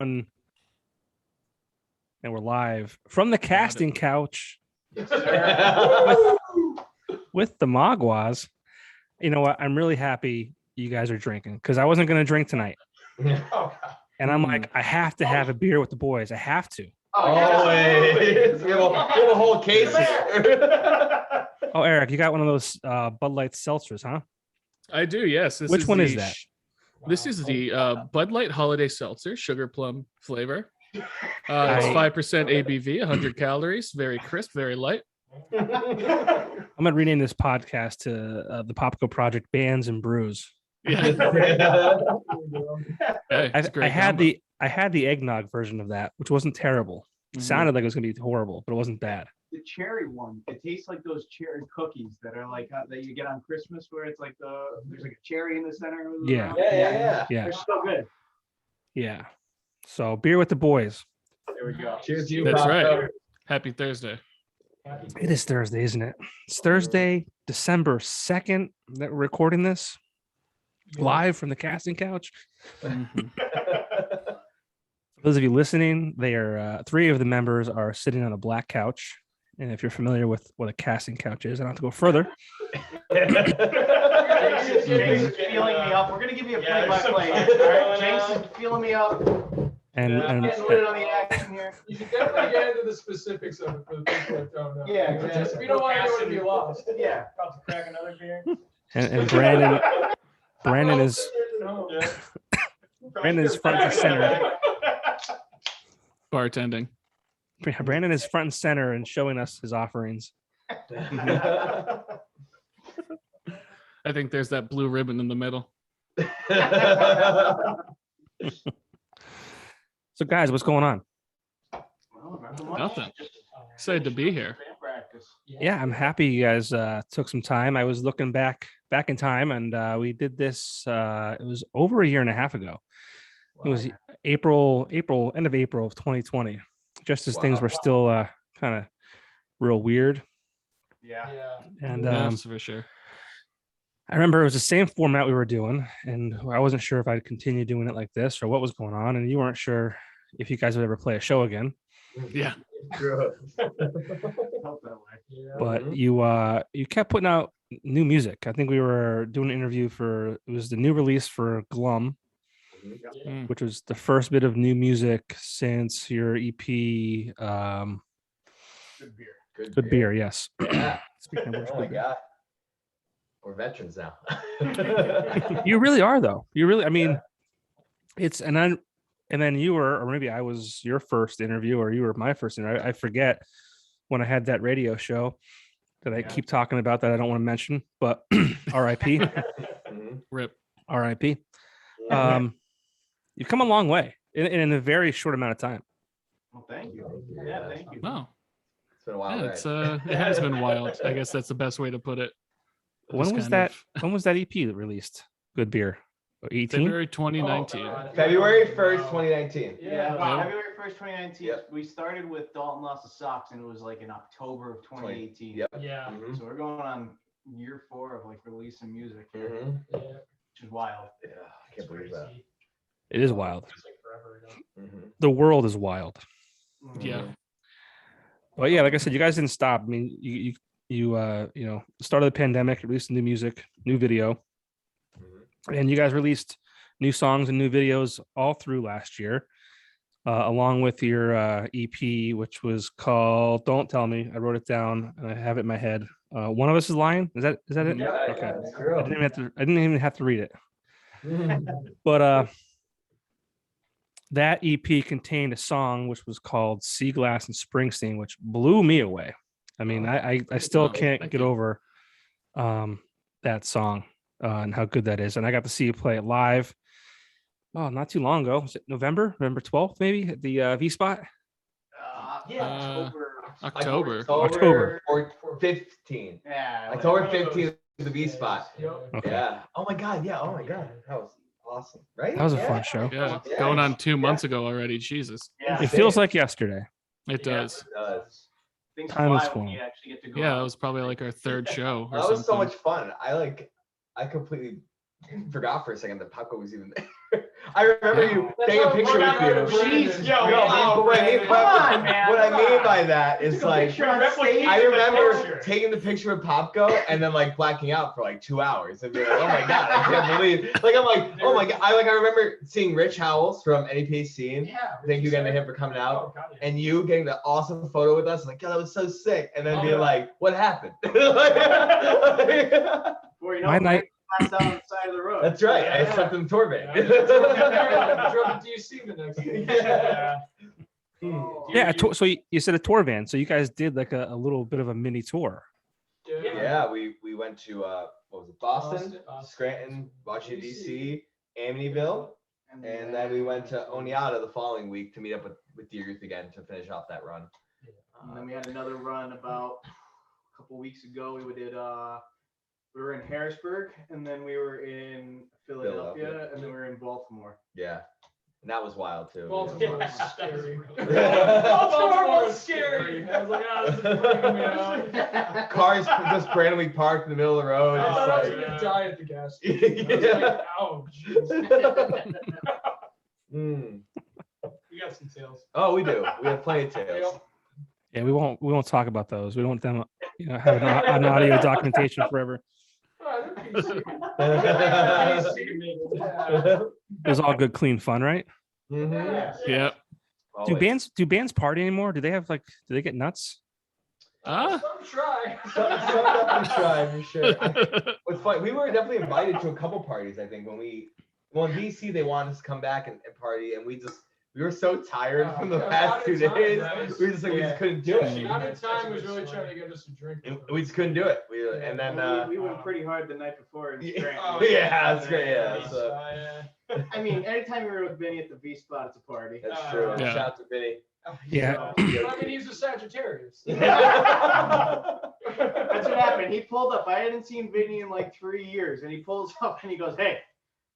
And we're live from the casting couch with the Maguas. You know what? I'm really happy you guys are drinking because I wasn't going to drink tonight. And I'm like, I have to have a beer with the boys. I have to. Always. We have a whole case here. Oh, Eric, you got one of those Bud Light seltzers, huh? I do, yes. Which one is that? This is the Bud Light Holiday Seltzer, sugar plum flavor. It's 5% ABV, 100 calories, very crisp, very light. I'm going to rename this podcast to the Popko Project Bands and Brews. Yeah. Hey, I had the eggnog version of that, which wasn't terrible. It sounded like it was going to be horrible, but it wasn't bad. The cherry one, it tastes like those cherry cookies that are like that you get on Christmas, where it's like there's like a cherry in the center. Yeah. They're so good. Yeah. So beer with the boys. There we go. Cheers to you. That's Popko. right. Happy Thursday. It is Thursday, isn't it? It's Thursday, December 2nd that we're recording this live from the casting couch. For those of you listening, they are three of the members are sitting on a black couch. And if you're familiar with what a casting couch is, I don't have to go further. James is feeling me up. We're gonna give you a play-by-play. All right, James is feeling me up. And Getting rid of the action here. You can definitely get into the specifics of it for the people that don't know. Yeah, exactly. We don't want anyone to be lost. Yeah, about to crack another beer. and Brandon is front and center. Bartending. Brandon is front and center and showing us his offerings. I think there's that blue ribbon in the middle. So guys, what's going on? Nothing. Excited to be here. Yeah, I'm happy you guys took some time. I was looking back in time, and we did this. It was over a year and a half ago. It was end of April of 2020. Just as things were still kind of real weird. Yeah. And Yes, for sure. I remember it was the same format we were doing, and I wasn't sure if I'd continue doing it like this or what was going on, and you weren't sure if you guys would ever play a show again. Yeah. But you kept putting out new music. I think we were doing an interview it was the new release for Glum, which was the first bit of new music since your EP. Good beer, yes. Yeah. Speaking of which, Oh my God. We're veterans now. you really are, though. You really, I mean, it's and then you were, or maybe I was your first interview, or you were my first interview. I forget when I had that radio show that I keep talking about that I don't want to mention, but R.I.P. Rip. R.I.P. You've come a long way in a very short amount of time. Well, thank you. Yeah, thank you. Wow. It's been a while. Yeah, it has been wild. I guess that's the best way to put it. When was that EP that released? Good beer. 18? February 2019. February 1st, 2019. Yeah, February 1st, 2019. Yep. We started with Dalton Lost the Socks, and it was like in October of 2018. Yep. Yeah. So we're going on year 4 of like releasing music, Mhm. which is wild. Yeah, I can't believe that. It is wild. Just like forever ago. Mhm. The world is wild. Yeah. But yeah, like I said, you guys didn't stop. I mean, you started the pandemic, released new music, new video, and you guys released new songs and new videos all through last year, along with your EP, which was called "Don't Tell Me." I wrote it down and I have it in my head. One of Us is Lying. Is that it? Yeah, Okay. that's true. I didn't even have to read it. But that EP contained a song which was called Sea Glass and Springsteen, which blew me away. I mean, I still can't get over that song and how good that is. And I got to see you play it live. Oh, not too long ago. Was it November 12th, maybe at the V Spot? October. October. Or 15. Yeah. October 15th is the V Spot. Okay. Yeah. Oh my God. Yeah. Oh my God. That was awesome. Right? That was a fun show. Yeah. Going on 2 months ago already. Jesus. Yeah. It feels like yesterday. It does. It does. Things Time is fly when flown. you actually get to go Yeah, out. that was probably like our third show or That was so something. much fun. I completely forgot for a second that Popko was even there. I remember you taking a picture with you. Jesus, No, yo, but what I mean, come on, man. what I come mean on. by that is like, Picture on stage I with a remember picture. taking the picture with Popko and then like blacking out for like 2 hours and being like, oh my God, I can't believe. Like I'm like, oh my God. I remember seeing Rich Howells from NEPC. Yeah. Thank you again to him for coming out. Oh, God, yeah. And you getting the awesome photo with us, like, God, that was so sick. And then being like, what happened? Before you know My it, night- passed out on the side of the road. That's right. I Yeah. slept in the tour van. I drove to DC the next day. Yeah. Yeah. So you said a tour van. So you guys did like a little bit of a mini tour. Yeah, we went to what was it, Boston, Boston, Scranton, Washington DC, Amityville, and then we went to Oneonta the following week to meet up with the youth again to finish off that run. And then we had another run about a couple weeks ago. We were in Harrisburg, and then we were in Philadelphia, and then we were in Baltimore. Yeah, and that was wild too. Baltimore was scary. Baltimore was scary. I was like, oh, this is freaking me out. Cars just randomly parked in the middle of the road. I thought I was It's gonna die at the gas station. I was like, oh, jeez. Mm. You got some tales. Oh, we do. We have plenty of tales. Yeah, we won't talk about those. We don't want them, have an audio documentation forever. Oh, they're PC. It was all good, clean fun, right? Mhm. Yeah. Always. Do bands party anymore? Do they get nuts? Ah. Some try. Some definitely try for sure. What's funny, we were definitely invited to a couple parties. I think in DC they wanted us to come back and party, and we were so tired from the past 2 days. We just couldn't do it. Not in time was really trying to get us a drink. And we just couldn't do it. And then we went pretty hard the night before in Scranton. yeah, that's great. Yeah, so I mean, anytime you're with Vinnie at the V spot, it's a party. that's true. Yeah. Shout out to Vinnie. Yeah. I mean, he's a Sagittarius. That's what happened. He pulled up. I hadn't seen Vinny in like 3 years, and he pulls up and he goes, "Hey,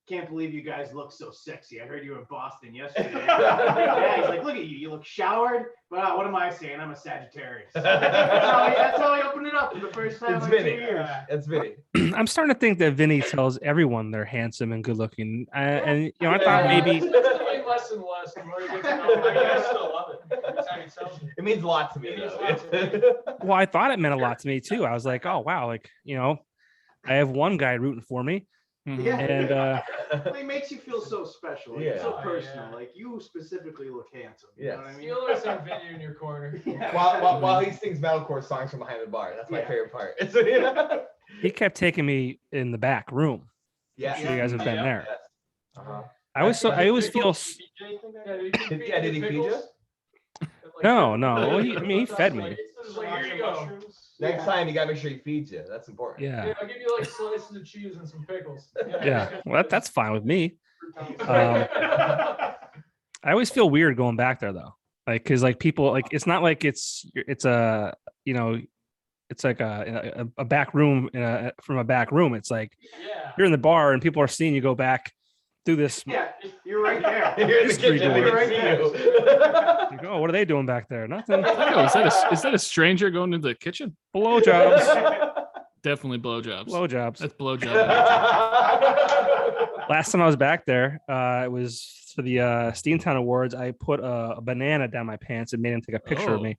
can't believe you guys look so sexy. I heard you were in Boston yesterday." Yeah, he's like, "Look at you. You look showered." But what am I saying? I'm a Sagittarius. That's how he opened it up for the first time It's in Vinny. 2 years. That's Vinny. I'm starting to think that Vinny tells everyone they're handsome and good looking. And I thought maybe It's less and less the more you get to know him. I still love it. That's how he tells me. It means a lot to me. It means though. a lot to well, I thought it meant a lot to me too. I was like, oh wow, like I have one guy rooting for me, Mhm. Yeah. and Well, he makes you feel so special, like, Yeah. so Oh, personal. yeah. Like you specifically look handsome. You Yes. know what I mean? You always have Vinny in your corner. while he sings metalcore songs from behind the bar. That's my Yeah. favorite part. It's, he kept taking me in the back room. yeah. So you guys have been Yeah. there. Yes. Uh-huh. I always feel. Yeah, did he feed you? No. Well, he fed me. Here you go. Next time you gotta make sure he feeds you. That's important. Yeah. Yeah, I'll give you like slices of cheese and some pickles. Yeah. Well, that's fine with me. I always feel weird going back there though, like because like people like it's not like it's a it's like a back room from a back room. It's like Yeah. you're in the bar and people are seeing you go back through this. Yeah, you're right there. You're in the History kitchen, they door. can see you. You go, oh, what are they doing back there? Nothing. Oh, is that a stranger going into the kitchen? Blowjobs. Definitely blowjobs. Blowjobs. That's blowjob. Last time I was back there, it was for the Steamtown Awards. I put a banana down my pants and made him take a picture of Oh. me.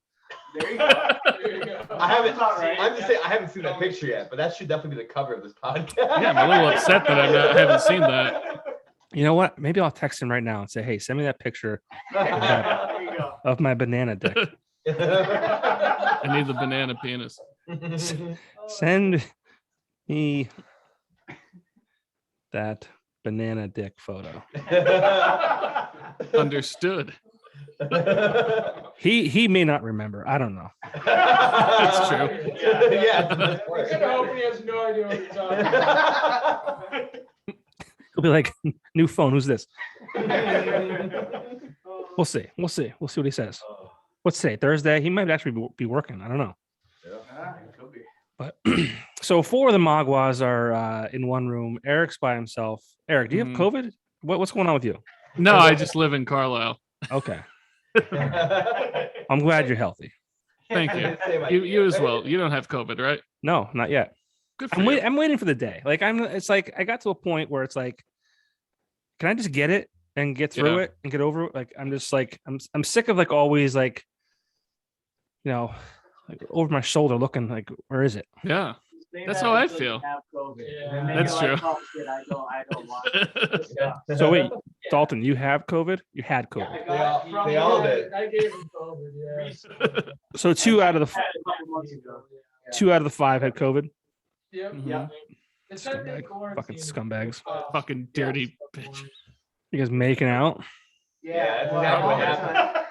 There you go. There you go. I haven't. That's all right. I'm just saying I haven't seen that picture yet, but that should definitely be the cover of this podcast. Yeah, I'm a little upset that I haven't seen that. You know what? Maybe I'll text him right now and say, "Hey, send me that picture There you go. of my banana dick. I need the banana penis. Send me that banana dick photo." Understood. He may not remember. I don't know. That's true. Yeah. I'm kind of hoping he has no idea what you're talking about. He'll be like, "New phone. Who's this?" We'll see. We'll see what he says. What's today? Thursday. He might actually be working. I don't know. Could be. But so 4 of the Maguas are in one room. Eric's by himself. Eric, do you have COVID? What's going on with you? No, I just live in Carlisle. Okay. I'm glad you're healthy. Thank you. You as well. You don't have COVID, right? No, not yet. Good for you. I'm waiting for the day. Like it's like I got to a point where it's like, can I just get it and get through it and get over it? Like I'm just like I'm sick of like always like, you know, like over my shoulder looking like, where is it? Yeah. Say That's that how I until you feel. have COVID. Yeah. And then That's you're like, true. oh shit, I don't want it. So wait, Dalton, you have COVID? You had Yeah, COVID. I got it from They all you. did. I gave him COVID, yeah. So two out of I had it a couple months ago. the 5 had COVID. Yep. Mhm. Yeah. It's not Scumbag. in quarantine. Fucking scumbags. Fucking dirty bitch. You guys making out? Yeah, that's well, exactly what all the happened.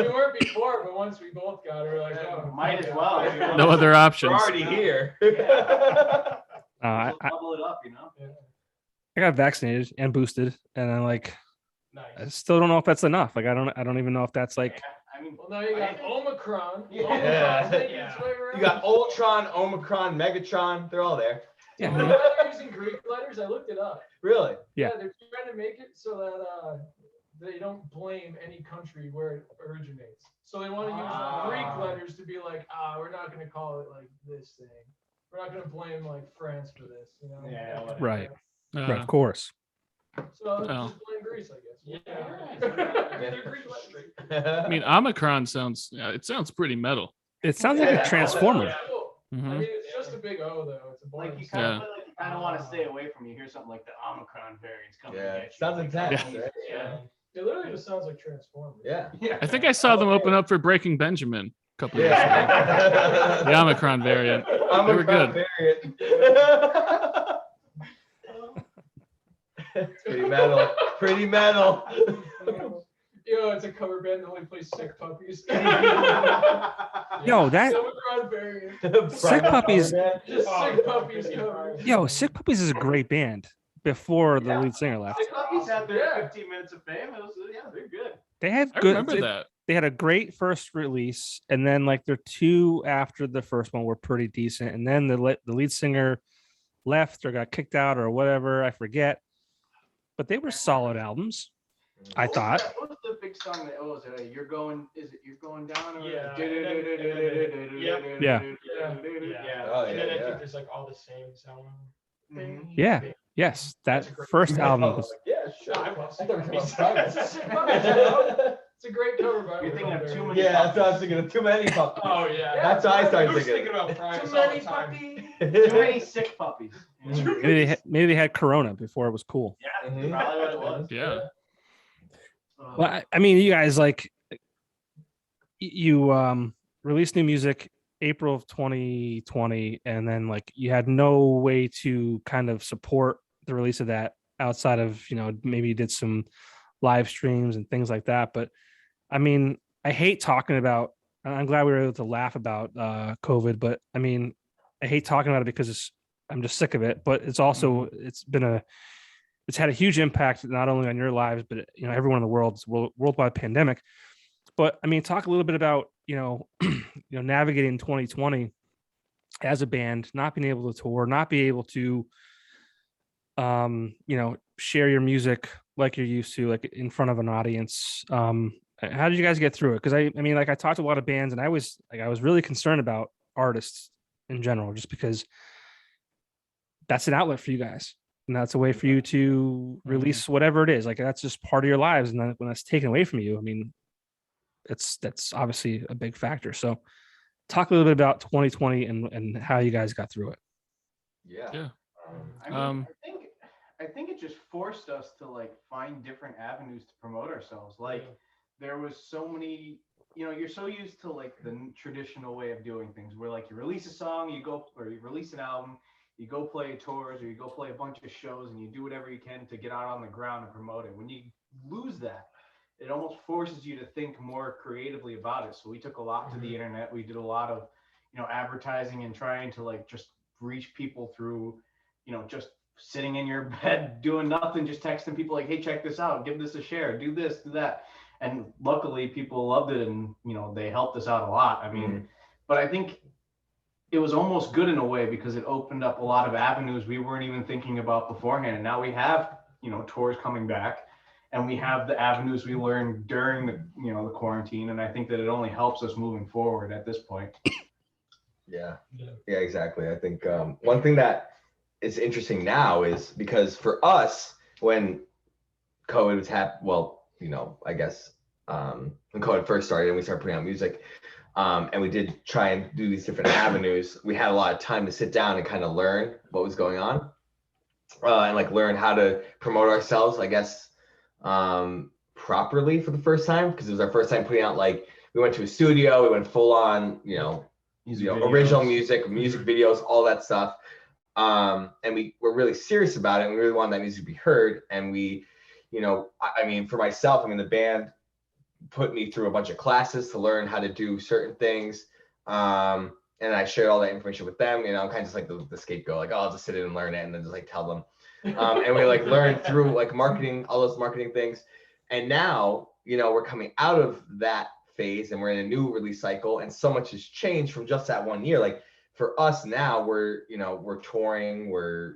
We weren't before, but once we both got it, we're like, oh, Might as well. No other We're options. already here. I Bubble it up, you know. got vaccinated and boosted, and I'm like, I Nice. still don't know if that's enough. Like I don't even know if that's like. I mean, Well, now you got Omicron. Yeah. Omicron's making its way around. You got Ultron, Omicron, Megatron. They're all there. Yeah. You know why they're using Greek letters? I looked it up. Really? Yeah. They're trying to make it so that they don't blame any country where it originates. So they want to use Greek letters to be like, we're not going to call it like this thing. We're not going to blame like France for this, you know? Yeah, whatever. Right. Right, of course. So Oh. just blame Greece, I guess. Yeah. They're Greek letters. I mean, Omicron sounds. It sounds pretty metal. It sounds like a transformer. Yeah, cool. I Mhm. mean, it's just a big O though. It's a Like boring you kind of Yeah. feel like you kind of want to stay away from you. Hear something like the Omicron variant's coming. Yeah, to get you. sounds Like, intense, oh, right? Yeah. It literally just sounds like Transformers. Yeah. Yeah. I think I saw them open up for Breaking Benjamin a couple years ago. Yeah. The Omicron variant. Omicron good. variant. It's pretty metal. Pretty metal. Yo, it's a cover band that only plays Sick Puppies. Yo, that Omicron variant. Sick Puppies- Just Sick Puppies cover. Sick Puppies is a great band before the lead singer left. Sick Puppies had their Yeah. 15 minutes of fame. It was, yeah, they're good. They had I good. remember that. They had a great first release, and then like their two after the first one were pretty decent, and then the lead singer left or got kicked out or whatever, I forget. But they were solid albums, I What was thought. that- What was the big song that was it? You're going. Is it You're Going Down? Or Yeah. Yeah. Yeah. Oh, And yeah, then I yeah. think there's like all the same sound. Mhm. Yeah. Yes, that That's a great- first album was. Yeah, sure. No, I was- I thought we were talking It's about a Sick Puppies, you know? It's a great cover by You're thinking of Omicron too variant. many- Yeah, that's what I was thinking of. Too many puppies. Oh yeah. That's what I started Who's thinking. thinking about fries Too all many the time. puppies. Too many sick puppies. Maybe they had Corona before it was cool. Yeah, Mhm. probably what it was. Yeah. Well, I mean, you guys like you released new music April of 2020, and then like you had no way to kind of support the release of that outside of maybe you did some live streams and things like that. But I mean, I hate talking about. I'm glad we were able to laugh about COVID, but I mean, I hate talking about it because I'm just sick of it. But it's also it's had a huge impact not only on your lives, but everyone in the world. It's a worldwide pandemic. But I mean, talk a little bit about navigating 2020 as a band, not being able to tour, not be able to share your music like you're used to, like in front of an audience. How did you guys get through it? Because I mean, like I talked to a lot of bands, and I was really concerned about artists in general, just because that's an outlet for you guys, and that's a way for you to release whatever it is. Like that's just part of your lives, and then when that's taken away from you, I mean, that's obviously a big factor. So, talk a little bit about 2020 and how you guys got through it. Yeah. Yeah. I mean, I think it just forced us to like find different avenues to promote ourselves. Like there was so many, you're so used to like the traditional way of doing things where like you release a song, you release an album, you go play tours or you go play a bunch of shows and you do whatever you can to get out on the ground and promote it. When you lose that, it almost forces you to think more creatively about it. So we took a lot to the internet. We did a lot of, advertising and trying to like just reach people through, just sitting in your bed doing nothing, just texting people like, hey, check this out, give this a share, do this, do that. And luckily people loved it and, they helped us out a lot. I mean, but I think it was almost good in a way because it opened up a lot of avenues we weren't even thinking about beforehand. And now we have, tours coming back. And we have the avenues we learned during the, the quarantine. And I think that it only helps us moving forward at this point. Yeah. Yeah. Yeah, exactly. I think one thing that is interesting now is because for us, when COVID was well, I guess when COVID first started and we started putting out music, and we did try and do these different avenues, we had a lot of time to sit down and kind of learn what was going on, and like learn how to promote ourselves, I guess, properly for the first time, because it was our first time putting out, like, we went to a studio, we went full on, original music videos, all that stuff. And we were really serious about it, and we really wanted that music to be heard. And we, I mean, for myself, I mean, the band put me through a bunch of classes to learn how to do certain things. And I shared all that information with them. I'm kind of just like the scapegoat, like, oh, I'll just sit in and learn it and then just like tell them. And we like learned through like marketing, all those marketing things. And now, we're coming out of that phase and we're in a new release cycle, and so much has changed from just that 1 year. Like for us now, we're touring, we're,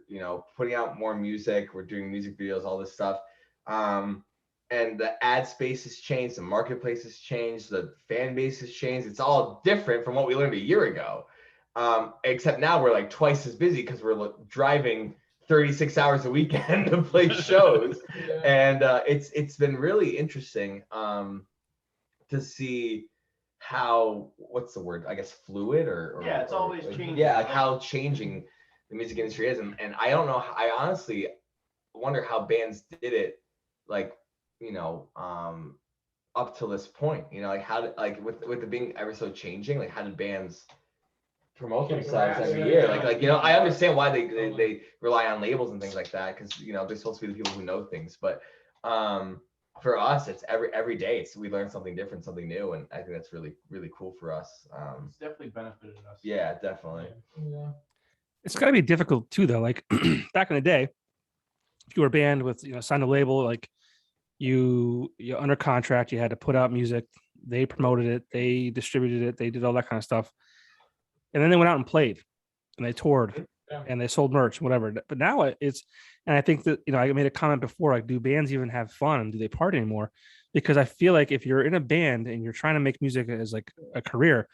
putting out more music, we're doing music videos, all this stuff. And the ad space has changed, the marketplace has changed, the fan base has changed. It's all different from what we learned a year ago. Except now we're like twice as busy because we're driving 36 hours a weekend to play shows. Yeah. And it's been really interesting to see how, what's the word? I guess fluid or Yeah, it's always changing. Yeah, like how changing the music industry is. And I don't know, I honestly wonder how bands did it, like, up to this point, like how did, like with it being ever so changing, like how did bands promote themselves every year? Like I understand why they rely on labels and things like that, because they're supposed to be the people who know things, but for us, it's every day we learn something different, something new, and I think that's really, really cool for us. It's definitely benefited us. Yeah, definitely. Yeah. It's got to be difficult too, though. Like back in the day, if you were a band with signed a label, like you're under contract, you had to put out music, they promoted it, they distributed it, they did all that kind of stuff, and then they went out and played and they toured. Yeah. And they sold merch, whatever. But now it's, and I think that I made a comment before, like, do bands even have fun? Do they party anymore? Because I feel like if you're in a band and you're trying to make music as like a career,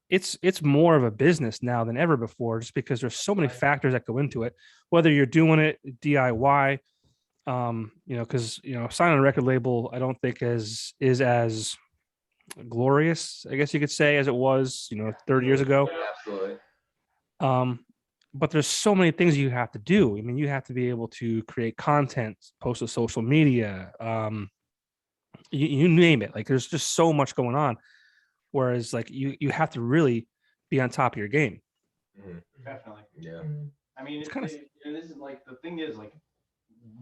it's more of a business now than ever before, just because there's so many factors that go into it, whether you're doing it DIY, because signing a record label, I don't think is as glorious, I guess you could say, as it was 30 years ago. Absolutely. But there's so many things you have to do. I mean, you have to be able to create content, post to social media, you name it. Like there's just so much going on. Whereas like you have to really be on top of your game. Mm-hmm. Definitely. Yeah. I mean, It's kinda- it isn't like, the thing is like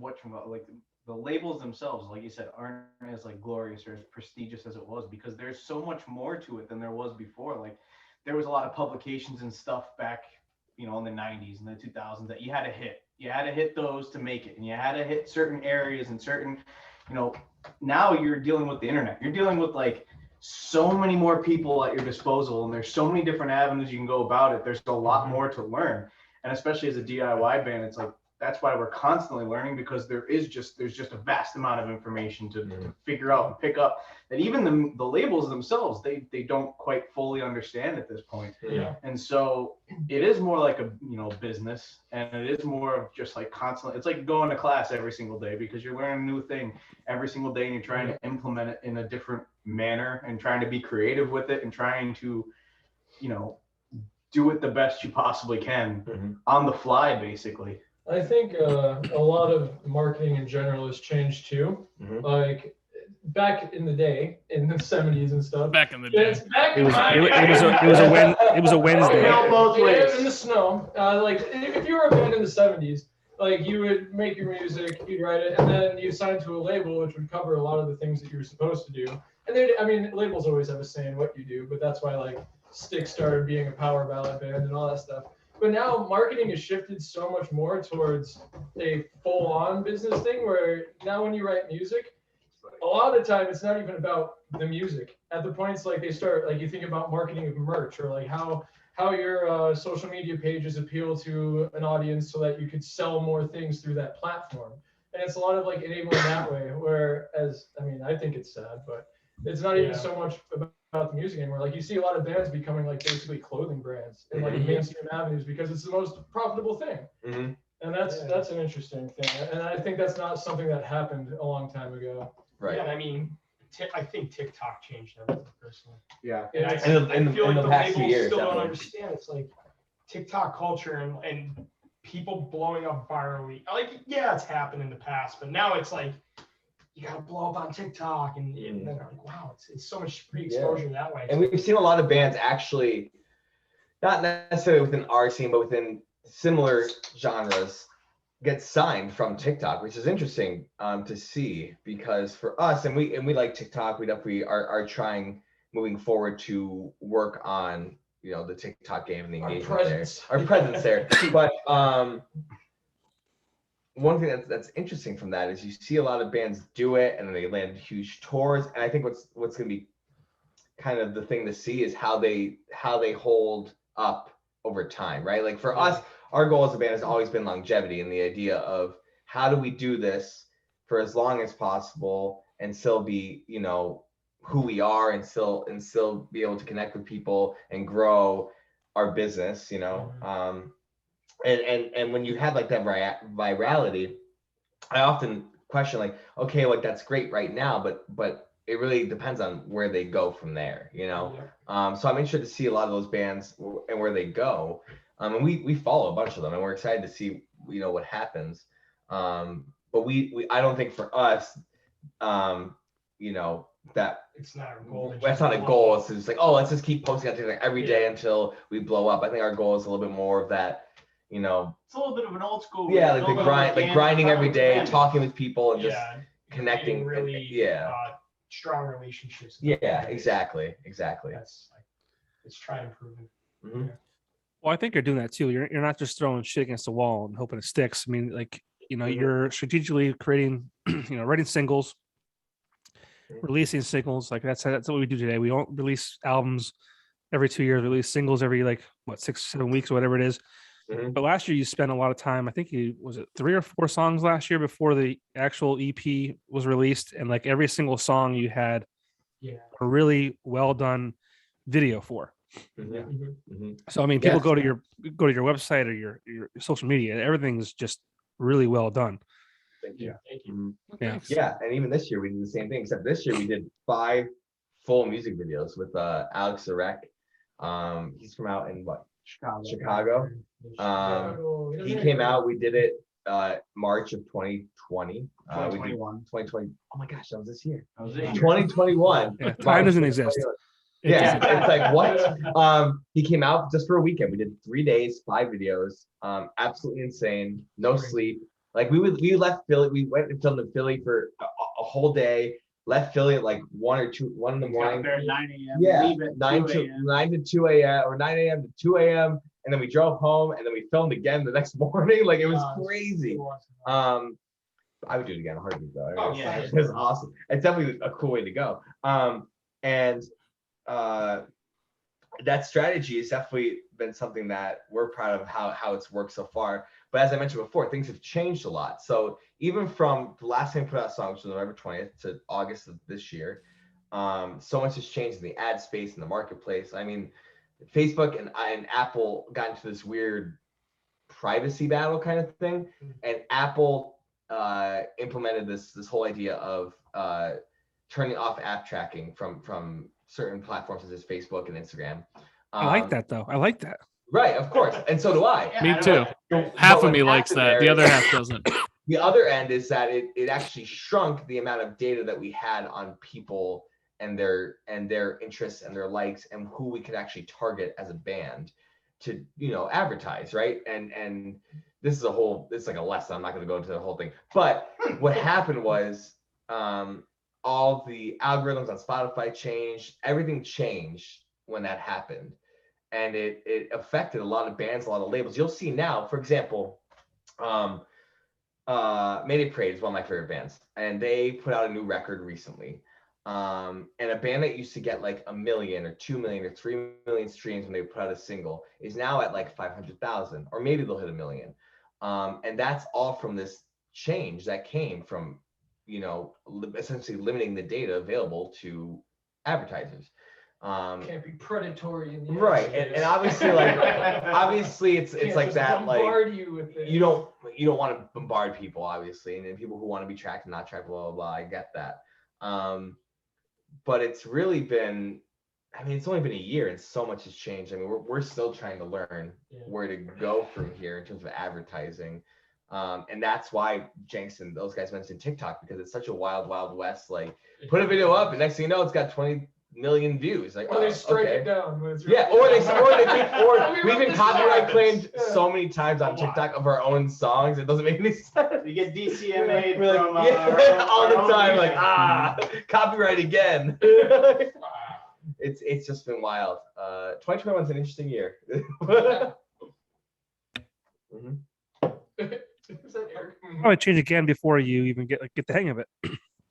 like the labels themselves, like you said, aren't as like glorious or as prestigious as it was, because there's so much more to it than there was before. Like there was a lot of publications and stuff back, in the 90s and the 2000s that you had to hit. You had to hit those to make it, and you had to hit certain areas and certain, now you're dealing with the internet. You're dealing with like so many more people at your disposal, and there's so many different avenues you can go about it. There's a lot more to learn, and especially as a DIY band, it's like that's why we're constantly learning, because there's just a vast amount of information to figure out and pick up that even the labels themselves they don't quite fully understand at this point. Yeah. And so it is more like a business, and it is more of just like constantly, it's like going to class every single day, because you're learning a new thing every single day, and you're trying to implement it in a different manner and trying to be creative with it and trying to do it the best you possibly can on the fly, basically. I think a lot of marketing in general has changed too. Like back in the day, in the 70s and stuff. Back in the day. Back It in was my it was a Wednesday. Both ways. In the snow. Like if you were a band in the 70s, like you would make your music, you'd write it, and then you sign to a label which would cover a lot of the things that you were supposed to do. And then, labels always have a say in what you do, but that's why like Styx started being a power ballad band and all that stuff. But now marketing has shifted so much more towards a full-on business thing, where now when you write music, a lot of the time it's not even about the music. At the points like they start, like you think about marketing of merch, or like how your social media pages appeal to an audience so that you could sell more things through that platform. And it's a lot of like enabling that way, whereas, I think it's sad, but it's not even so much about about the music anymore. Like you see a lot of bands becoming like basically clothing brands in like mainstream avenues because it's the most profitable thing. Mm-hmm. And that's an interesting thing. And I think that's not something that happened a long time ago. Right. Yeah, I mean, I think TikTok changed everything personally. Yeah. And I In feel like the the past few labels years, still don't definitely. understand. It's like TikTok culture and people blowing up virally. Like, yeah, it's happened in the past, but now it's like you gotta blow up on TikTok, and then I'm like, wow, it's so much free exposure that way. And we've seen a lot of bands actually, not necessarily within our scene, but within similar genres, get signed from TikTok, which is interesting to see, because for us, and we like TikTok, we definitely are trying moving forward to work on, you know, the TikTok game and the engagement there, our presence there. But one thing that's interesting from that is you see a lot of bands do it and then they land huge tours. And I think what's going to be kind of the thing to see is how they hold up over time, right? Like for us, our goal as a band has always been longevity, and the idea of how do we do this for as long as possible and still be, you know, who we are, and still be able to connect with people and grow our business, you know. And when you have like that virality, I often question like, okay, like that's great right now, but it really depends on where they go from there, you know. So I'm interested to see a lot of those bands and where they go. And we follow a bunch of them, and we're excited to see, you know, what happens. But we I don't think for us, you know, that it's not a goal. That's not a goal. It's just like, oh, let's just keep posting on TikTok every day until we blow up. I think our goal is a little bit more of that, you know. It's a little bit of an old school. Yeah, like the grind, like grinding every day, talking with people, and just connecting. Really, yeah. Strong relationships. Yeah, exactly. That's like, it's tried and proven. Mm-hmm. Well, I think you're doing that too. You're not just throwing shit against the wall and hoping it sticks. I mean, like, you know, you're strategically creating, you know, writing singles, releasing singles. Like that's what we do today. We don't release albums every 2 years. We release singles every 6-7 weeks or whatever it is. But last year you spent a lot of time. I think was it 3 or 4 songs last year before the actual EP was released, and like every single song you had a really well done video for. So I mean, people go to your website or your social media, and everything's just really well done. Thank you. Yeah. And even this year we did the same thing, except this year we did 5 full music videos with Alex Zarek. He's from out in Chicago. He came out. We did it March of 2020. 2020. Oh my gosh, that was this year. 2021. Yeah, time doesn't exist. Yeah, it's like what? He came out just for a weekend. We did 3 days, 5 videos. Absolutely insane. No sleep. Like we left Philly. We went and filmed in Philly for a whole day. Left Philly at like 1 in the morning. There at 9 a.m. Yeah, Leave at 9 to 2 a.m. or 9 a.m. to 2 a.m. And then we drove home, and then we filmed again the next morning. Like it was crazy. I would do it again in a heartbeat though. Oh, yeah, it was awesome. It's definitely a cool way to go. And that strategy has definitely been something that we're proud of how it's worked so far. But as I mentioned before, things have changed a lot. So even from the last time we put out songs from November 20th to August of this year, so much has changed in the ad space, in the marketplace. I mean, Facebook and Apple got into this weird privacy battle kind of thing, and Apple implemented this whole idea of turning off app tracking from certain platforms such as Facebook and Instagram. I like that though. I like that. Right, of course, and so do I. Me too. Half of me likes that. The other half doesn't. The other end is that it actually shrunk the amount of data that we had on people and their interests and their likes and who we could actually target as a band to, you know, advertise, right? And this is like a lesson. I'm not going to go into the whole thing. But what happened was all the algorithms on Spotify changed. Everything changed when that happened. And it affected a lot of bands, a lot of labels. You'll see now, for example, Mayday Parade is one of my favorite bands, and they put out a new record recently. And a band that used to get like 1 million or 2 million or 3 million streams when they put out a single is now at like 500,000, or maybe they'll hit 1 million. And that's all from this change that came from, you know, essentially limiting the data available to advertisers. Can't be predatory in the Right, and obviously, like, obviously, it's Can't like just that. Like, bombard you with it. you don't want to bombard people, obviously, and then people who want to be tracked and not tracked, blah blah blah. I get that. But it's really been, I mean, it's only been a year and so much has changed. I mean, we're still trying to learn where to go from here in terms of advertising. And that's why Jenks and those guys mentioned TikTok, because it's such a wild, wild west. Like, put a video up and next thing you know, it's got 20 million views. Like, Or they strike okay. it down. When it's Yeah, really or we've been this copyright happens. claimed Yeah. so many times on TikTok of our own songs. It doesn't make any sense. You get DCMA'd We're from like, yeah, all the our own time, music. like, copyright again. It's just been wild. 2021 is an interesting year. Mhm. Is that Eric? Probably change again before you even get the hang of it.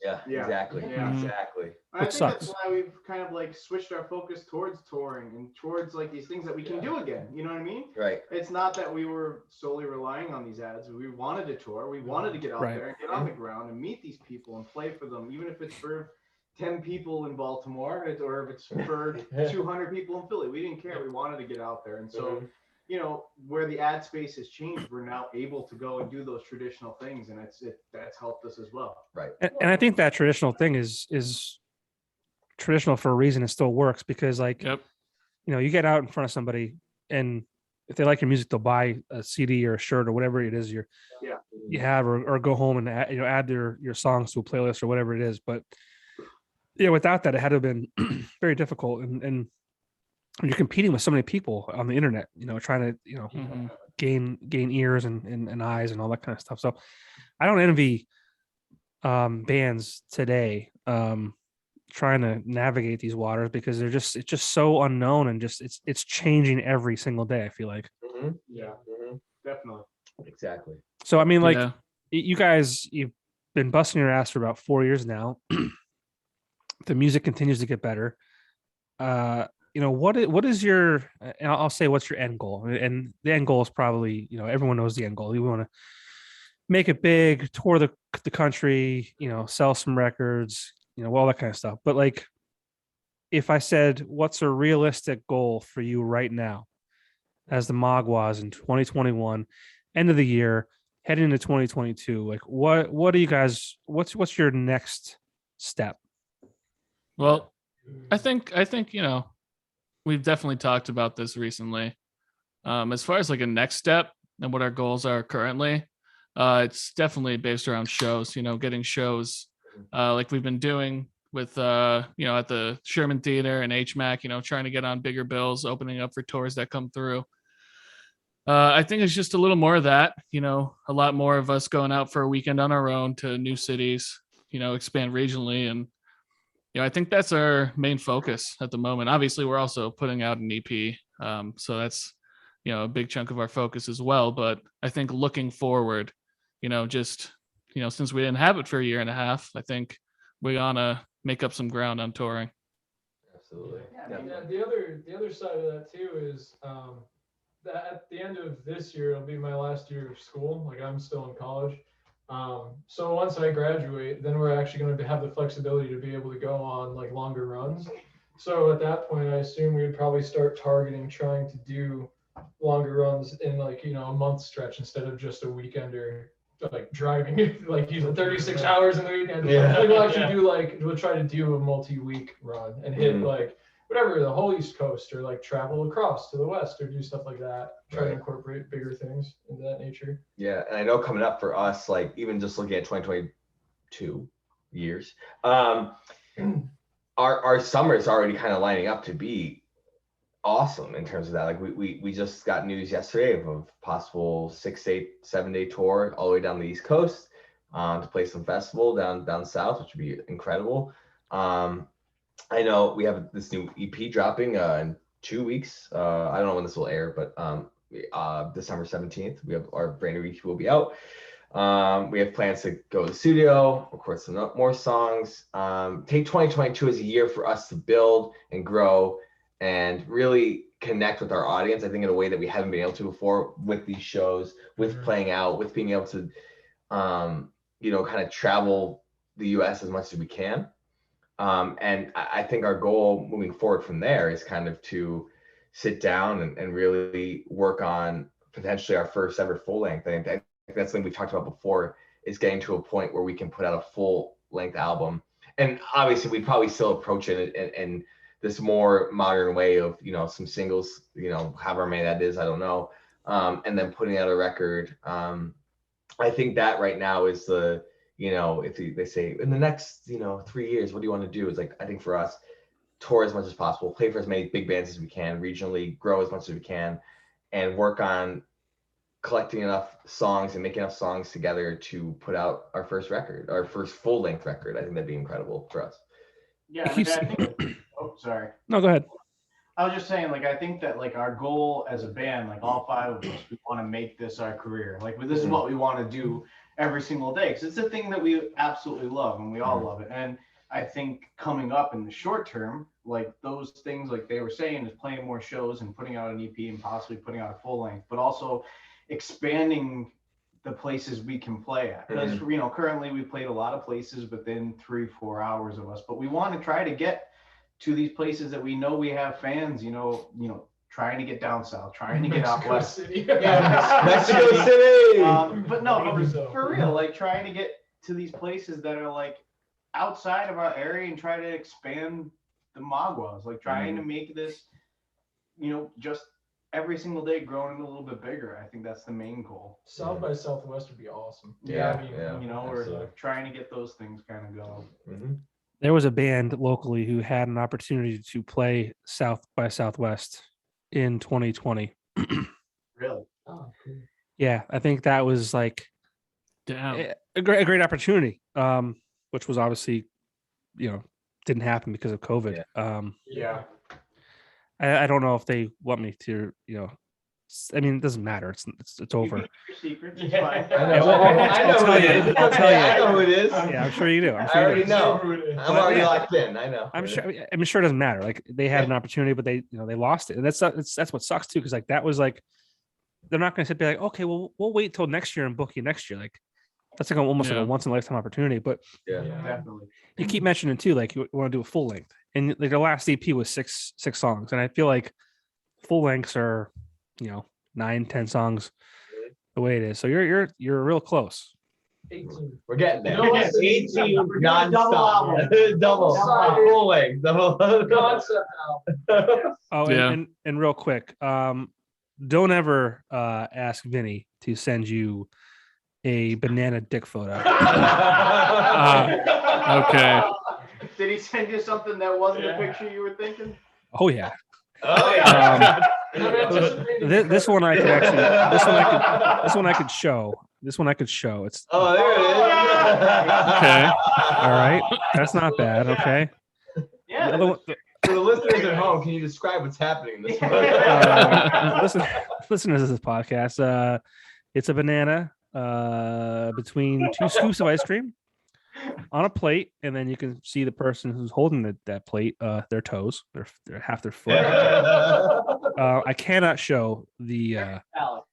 Yeah, Yeah. exactly. Yeah. Exactly. I think sucks. that's why we've kind of like switched our focus towards touring and towards like these things that we can do again. You know what I mean? Right. It's not that we were solely relying on these ads. We wanted to tour. We wanted to get out Right. there and get on the ground and meet these people and play for them, even if it's for 10 people in Baltimore or if it's for 200 people in Philly. We didn't care. We wanted to get out there. And so, you know, where the ad space has changed, we're now able to go and do those traditional things, and that's helped us as well. Right. And I think that traditional thing is traditional for a reason. It still works because, like, Yep. you know, you get out in front of somebody, and if they like your music, they'll buy a CD or a shirt or whatever it is you have, or go home and add your songs to a playlist or whatever it is. But yeah, without that, it had to have been very difficult. And you're competing with so many people on the internet, you know, trying to, you know, gain ears and eyes and all that kind of stuff. So I don't envy bands today trying to navigate these waters, because it's just so unknown, and just it's changing every single day, I feel like. Yeah, definitely. Exactly. So I mean, like, Yeah. you guys, you've been busting your ass for about 4 years now. The music continues to get better. You know, what is your, and I'll say, what's your end goal? And the end goal is probably, you know, everyone knows the end goal. You want to make it big, tour the country, you know, sell some records, you know, all that kind of stuff. But, like, if I said, what's a realistic goal for you right now as the Maguas in 2021, end of the year, heading into 2022, like, what do you guys, what's your next step? Well, I think you know, we've definitely talked about this recently. As far as like a next step and what our goals are currently, it's definitely based around shows. You know, getting shows like we've been doing with you know, at the Sherman Theater and HMAC. You know, trying to get on bigger bills, opening up for tours that come through. I think it's just a little more of that. You know, a lot more of us going out for a weekend on our own to new cities. You know, expand regionally, and you know, I think that's our main focus at the moment. Obviously, we're also putting out an EP, so that's, you know, a big chunk of our focus as well. But I think looking forward, you know, just, you know, since we didn't have it for a year and a half, I think we ought make up some ground on touring. Absolutely. Yeah, I mean, the other side of that too is that at the end of this year, it'll be my last year of school. Like, I'm still in college. So once I graduate, then we're actually going to have the flexibility to be able to go on like longer runs. So at that point, I assume we would probably start targeting trying to do longer runs in, like, you know, a month stretch instead of just a weekend, or like driving like 36 hours in the weekend. Yeah. Like, we'll actually we'll try to do a multi-week run and hit like whatever, the whole East Coast, or like travel across to the West, or do stuff like that. Try to incorporate bigger things into that nature. Yeah, and I know coming up for us, like, even just looking at 2022 years, our summer is already kind of lining up to be awesome in terms of that. Like, we just got news yesterday of a possible 7-day tour all the way down the East Coast to play some festival down south, which would be incredible. I know we have this new EP dropping in 2 weeks. I don't know when this will air, but December 17th, we have our brand new EP will be out. We have plans to go to the studio, record some more songs, take 2022 as a year for us to build and grow and really connect with our audience, I think, in a way that we haven't been able to before, with these shows, with playing out, with being able to, you know, kind of travel the US as much as we can. And I think our goal moving forward from there is kind of to sit down and really work on potentially our first ever full length. I think that's something we've talked about before, is getting to a point where we can put out a full length album. And obviously we'd probably still approach it in this more modern way of, some singles, however many that is, I don't know. And then putting out a record. I think that right now is the, if they say in the next, 3 years, what do you want to do? It's like, I think for us, tour as much as possible, play for as many big bands as we can, regionally grow as much as we can, and work on collecting enough songs and making enough songs together to put out our first record, our first full length record. I think that'd be incredible for us. Yeah, I think. Oh, sorry. No, go ahead. I was just saying, I think that our goal as a band, all 5 of us, we want to make this our career. This is what we want to do every single day, because it's a thing that we absolutely love and we all love it. And I think coming up in the short term, those things, they were saying, is playing more shows and putting out an EP and possibly putting out a full length, but also expanding the places we can play at. Because currently we played a lot of places within 3-4 hours of us, but we want to try to get to these places that we know we have fans, trying to get down south, trying to get out west. City. Mexico City. But no, for real, trying to get to these places that are outside of our area and try to expand the Maguas, trying to make this, just every single day growing a little bit bigger. I think that's the main goal. South by Southwest would be awesome. Yeah, we're trying to get those things kind of going. Mm-hmm. There was a band locally who had an opportunity to play South by Southwest in 2020. Really? Oh, cool. Yeah, I think that was Damn. a great opportunity, which was obviously, didn't happen because of COVID. Yeah. I don't know if they want me to, I mean, it doesn't matter. It's over. You keep your secrets. It's Yeah. fine. I know. I'll tell you. I'll tell you. I know who it is. Yeah, I'm sure you do. I already know. Who it is. I'm already locked in. I know. I'm sure. I'm sure it doesn't matter. They had an opportunity, but they lost it, and that's what sucks too. Because that was they're not going to sit there okay, well, we'll wait till next year and book you next year. That's almost like a once in a lifetime opportunity. But Yeah. Definitely. you keep mentioning too, you want to do a full length, and the last EP was six songs, and I feel like full lengths are 9-10 songs the way it is. So you're real close. 18. We're getting there. You know what? 18 Double non-stop. album. Double. Full length. Concept album. Oh, Yeah. and real quick, don't ever ask Vinnie to send you a banana dick photo. Okay. Did he send you something that wasn't the picture you were thinking? Oh yeah. Oh, yeah. Not anticipating This one I could actually. This one I could show. This one I could show. It's Oh, there it is. Okay. all right. That's not bad. Okay. Yeah. The other one, For the listeners at home, can you describe what's happening in this one? listen to this podcast. It's a banana between 2 scoops of ice cream on a plate, and then you can see the person who's holding that plate, their toes, their half their foot. I cannot show the. Alex.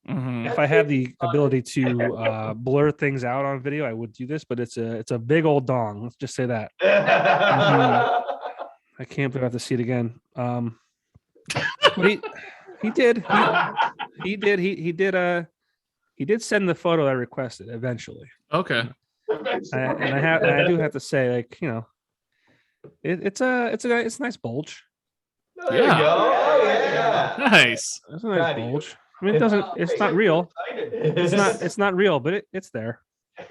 Mhm. If I had the ability to blur things out on video, I would do this. But it's a big old dong. Let's just say that. I can't believe I have to see it again. But he did. He did send the photo I requested eventually. Okay. I do have to say, it's a nice bulge. There you Yeah. go. Oh, yeah. Nice. It's a nice Proud of you. bulge. I mean, it's not real. It's not real, but it's there.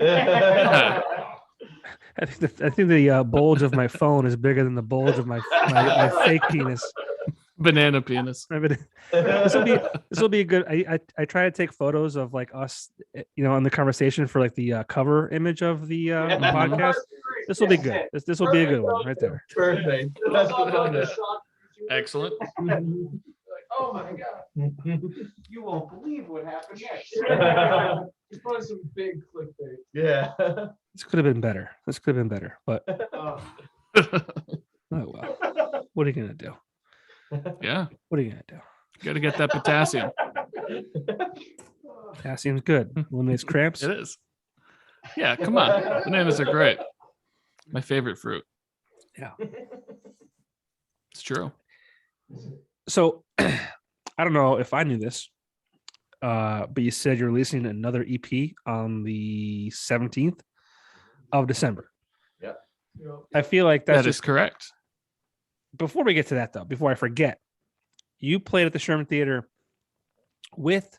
Yeah. I think the bulge of my phone is bigger than the bulge of my fake penis. Banana penis. I mean, this will be a good. I try to take photos of us, in the conversation for the cover image of the podcast. This will be good. This will be a good one right there. Perfect. That's the one. Excellent. Like, oh my god. You won't believe what happened next. He's putting some big clickbait. Yeah. This could have been better. But Oh. oh well. What are you gonna do? Yeah. What are you gonna do? Got to get that potassium. Potassium's good. Eliminates cramps. It is. Yeah. Come on. Bananas are great. My favorite fruit. Yeah. It's true. So I don't know if I knew this, but you said you're releasing another EP on the 17th of December. Yep. I feel like that's That is just correct. before we get to that though, before I forget, you played at the Sherman Theater with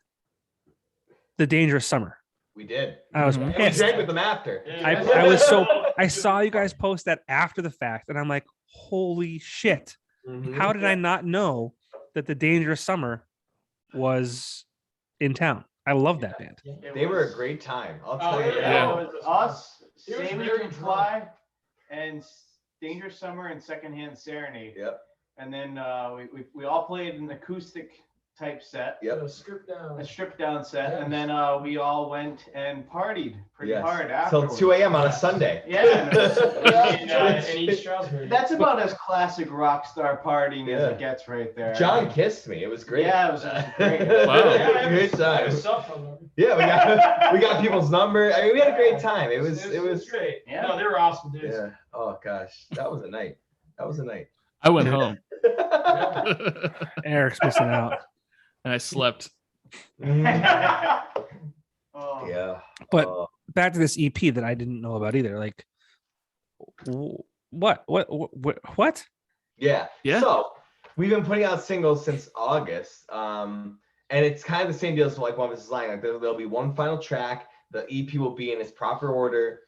the Dangerous Summer. We did. I was Mhm. And we pissed. drank with them after. I was so I saw you guys post that after the fact, and I'm like, holy shit. Mhm. How did I not know that the Dangerous Summer was in town? I love that band. They were a great time. I'll tell you. Yeah. that. It was us, He was Say We very Can drunk. Fly, and Dangerous Summer and Secondhand Serenade. Yep. And then we all played an acoustic type set, Yep. Stripped down. a stripped down set, Yes. and then we all went and partied pretty Yes. hard Till afterwards. 2 a.m. on a Sunday. Yeah. In East Stroudsburg. That's about as classic rock star partying as Yeah. it gets right there. John kissed me. It was great. Yeah, it was great. Wow. Great time. It was tough on them. Yeah, we got people's number. I mean, we had a great time. It was great. Yeah. No, they were awesome dudes. yeah. Oh gosh, that was a night. That was a night. I went home Eric's missing out. and I slept. Oh. Yeah. But Oh. back to this EP that I didn't know about either. Like, what? Yeah. Yeah. So we've been putting out singles since August. And it's kind of the same deal as like One of Us is Lying. Like there'll be one final track. The EP will be in its proper order,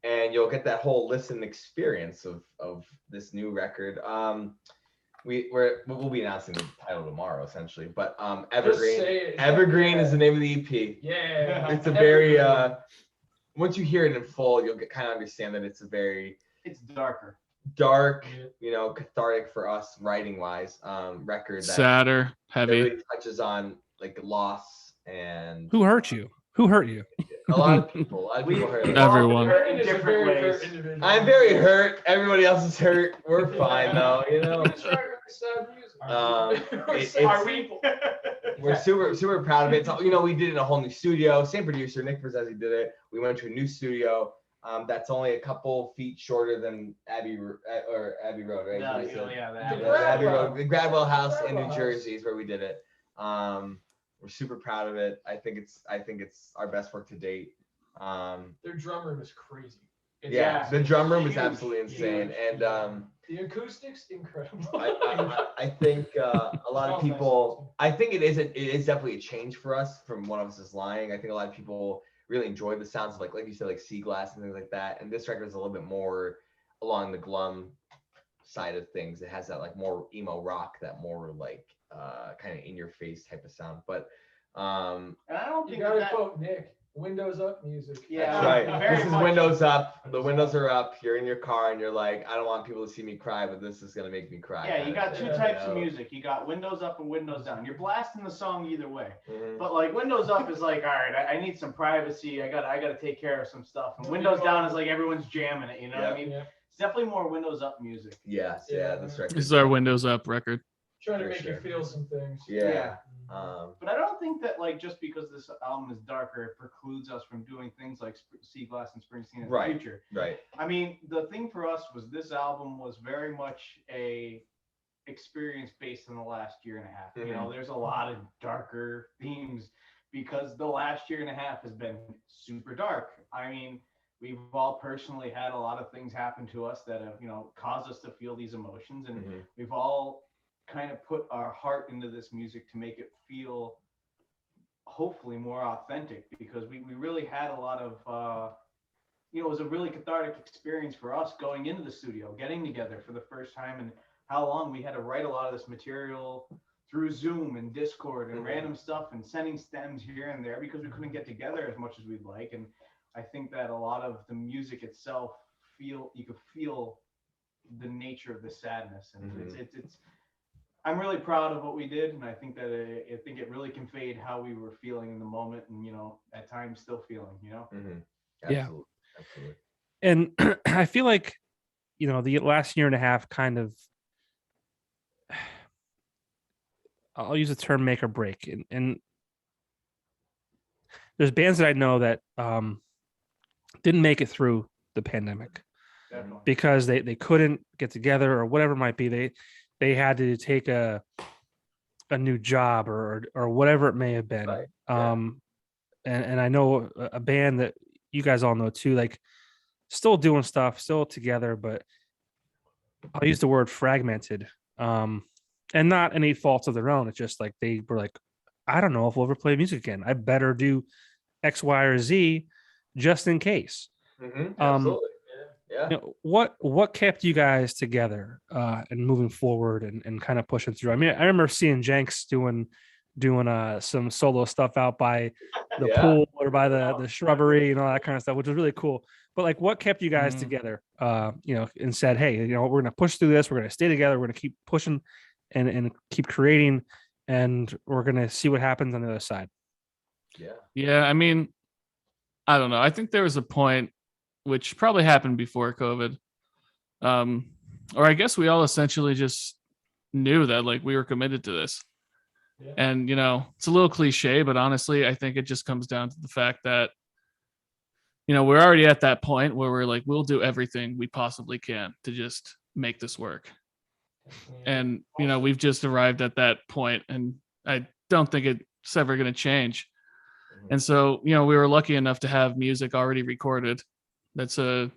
and you'll get that whole listen experience of this new record. We'll be announcing the title tomorrow, essentially. But Evergreen. say it. Evergreen is the name of the EP. Yeah. It's a very once you hear it in full, you'll kind of understand that it's a very It's darker. dark, Yeah. cathartic for us writing wise record that Sadder, heavy. really touches on like loss and Who hurt you? Who hurt you? a lot of people. A lot of people hurt. Everyone. Hurt in Brandon is a different very ways. hurt individual. I'm very hurt. Everybody else is hurt. We're fine though, Just write really sad music. Are we? We're super proud of it. It's, we did it in a whole new studio. Same producer, Nick Verzesi did it. We went to a new studio. That's only a couple feet shorter than Abbey Road, right? No, You said? yeah, The that. Yeah, Abbey Gradwell. Road, the Gradwell House in New Gradwell House. Jersey is where we did it. We're super proud of it. I think it's our best work to date. Their drum room is crazy. It's Yeah, the drum room is huge, absolutely insane, huge. and The acoustics incredible. I think a lot of people. I think it is definitely a change for us from One of Us is Lying. I think a lot of people really enjoy the sounds of like you said, like Sea Glass and things like that. And this record is a little bit more along the glum side of things. It has that like more emo rock, that more like kind of in your face type of sound. But And I don't You think gotta that. quote Nick. Windows up music. Yeah. that's right. very This is much. windows up. The windows are up. You're in your car and you're like, I don't want people to see me cry, but this is gonna make me cry. Yeah, kind you of got thing, two types you of know? music. You got windows up and windows down. You're blasting the song either way. Mhm. But like windows up is like, all right, I need some privacy. I gotta take care of some stuff. And windows down is like everyone's jamming it. You know what I mean? Yeah. It's definitely more windows up music. Yes, yeah, this record. This is our Windows Up record. Trying to For make sure. you feel some things. Yeah. But I don't think that like just because this album is darker, it precludes us from doing things like Sea Glass and Springsteen in Right. the future. Right. I mean, the thing for us was this album was very much a experience based on the last year and a half. You know, there's a lot of darker themes because the last year and a half has been super dark. I mean, we've all personally had a lot of things happen to us that have, caused us to feel these emotions, and Mhm. we've all kind of put our heart into this music to make it feel hopefully more authentic, because we really had a lot of it was a really cathartic experience for us going into the studio, getting together for the first time, and how long we had to write a lot of this material through Zoom and Discord and random stuff and sending stems here and there because we couldn't get together as much as we'd like. And I think that a lot of the music itself you could feel the nature of the sadness, and it's I'm really proud of what we did, and I think that it really conveyed how we were feeling in the moment, and at times still feeling. Mhm. Yeah. Absolutely. Absolutely. And I feel like, the last year and a half kind of, I'll use the term make or break. And there's bands that I know that didn't make it through the pandemic. Definitely. because they couldn't get together or whatever it might be. They had to take a new job or whatever it may have been. Right, yeah. And I know a band that you guys all know too, like still doing stuff, still together, but I'll use the word fragmented. And not any faults of their own. It's just like they were like, I don't know if we'll ever play music again. I better do X, Y, or Z just in case. Absolutely. Yeah. You know, what kept you guys together and moving forward and kind of pushing through? I mean, I remember seeing Jenks doing some solo stuff out by the Yeah. pool or by the shrubbery and all that kind of stuff, which was really cool. But like, what kept you guys Mhm. together? You know, and said, hey, you know, we're gonna push through this. We're gonna stay together. We're gonna keep pushing and keep creating, and we're gonna see what happens on the other side. Yeah. Yeah, I mean, I don't know. I think there was a point which probably happened before COVID. Or I guess we all essentially just knew that like we were committed to this. Yeah. And you know, it's a little cliche, but honestly, I think it just comes down to the fact that you know, we're already at that point where we're like, we'll do everything we possibly can to just make this work. And you know, we've just arrived at that point, and I don't think it's ever going to change. And so, you know, we were lucky enough to have music already recorded. That's a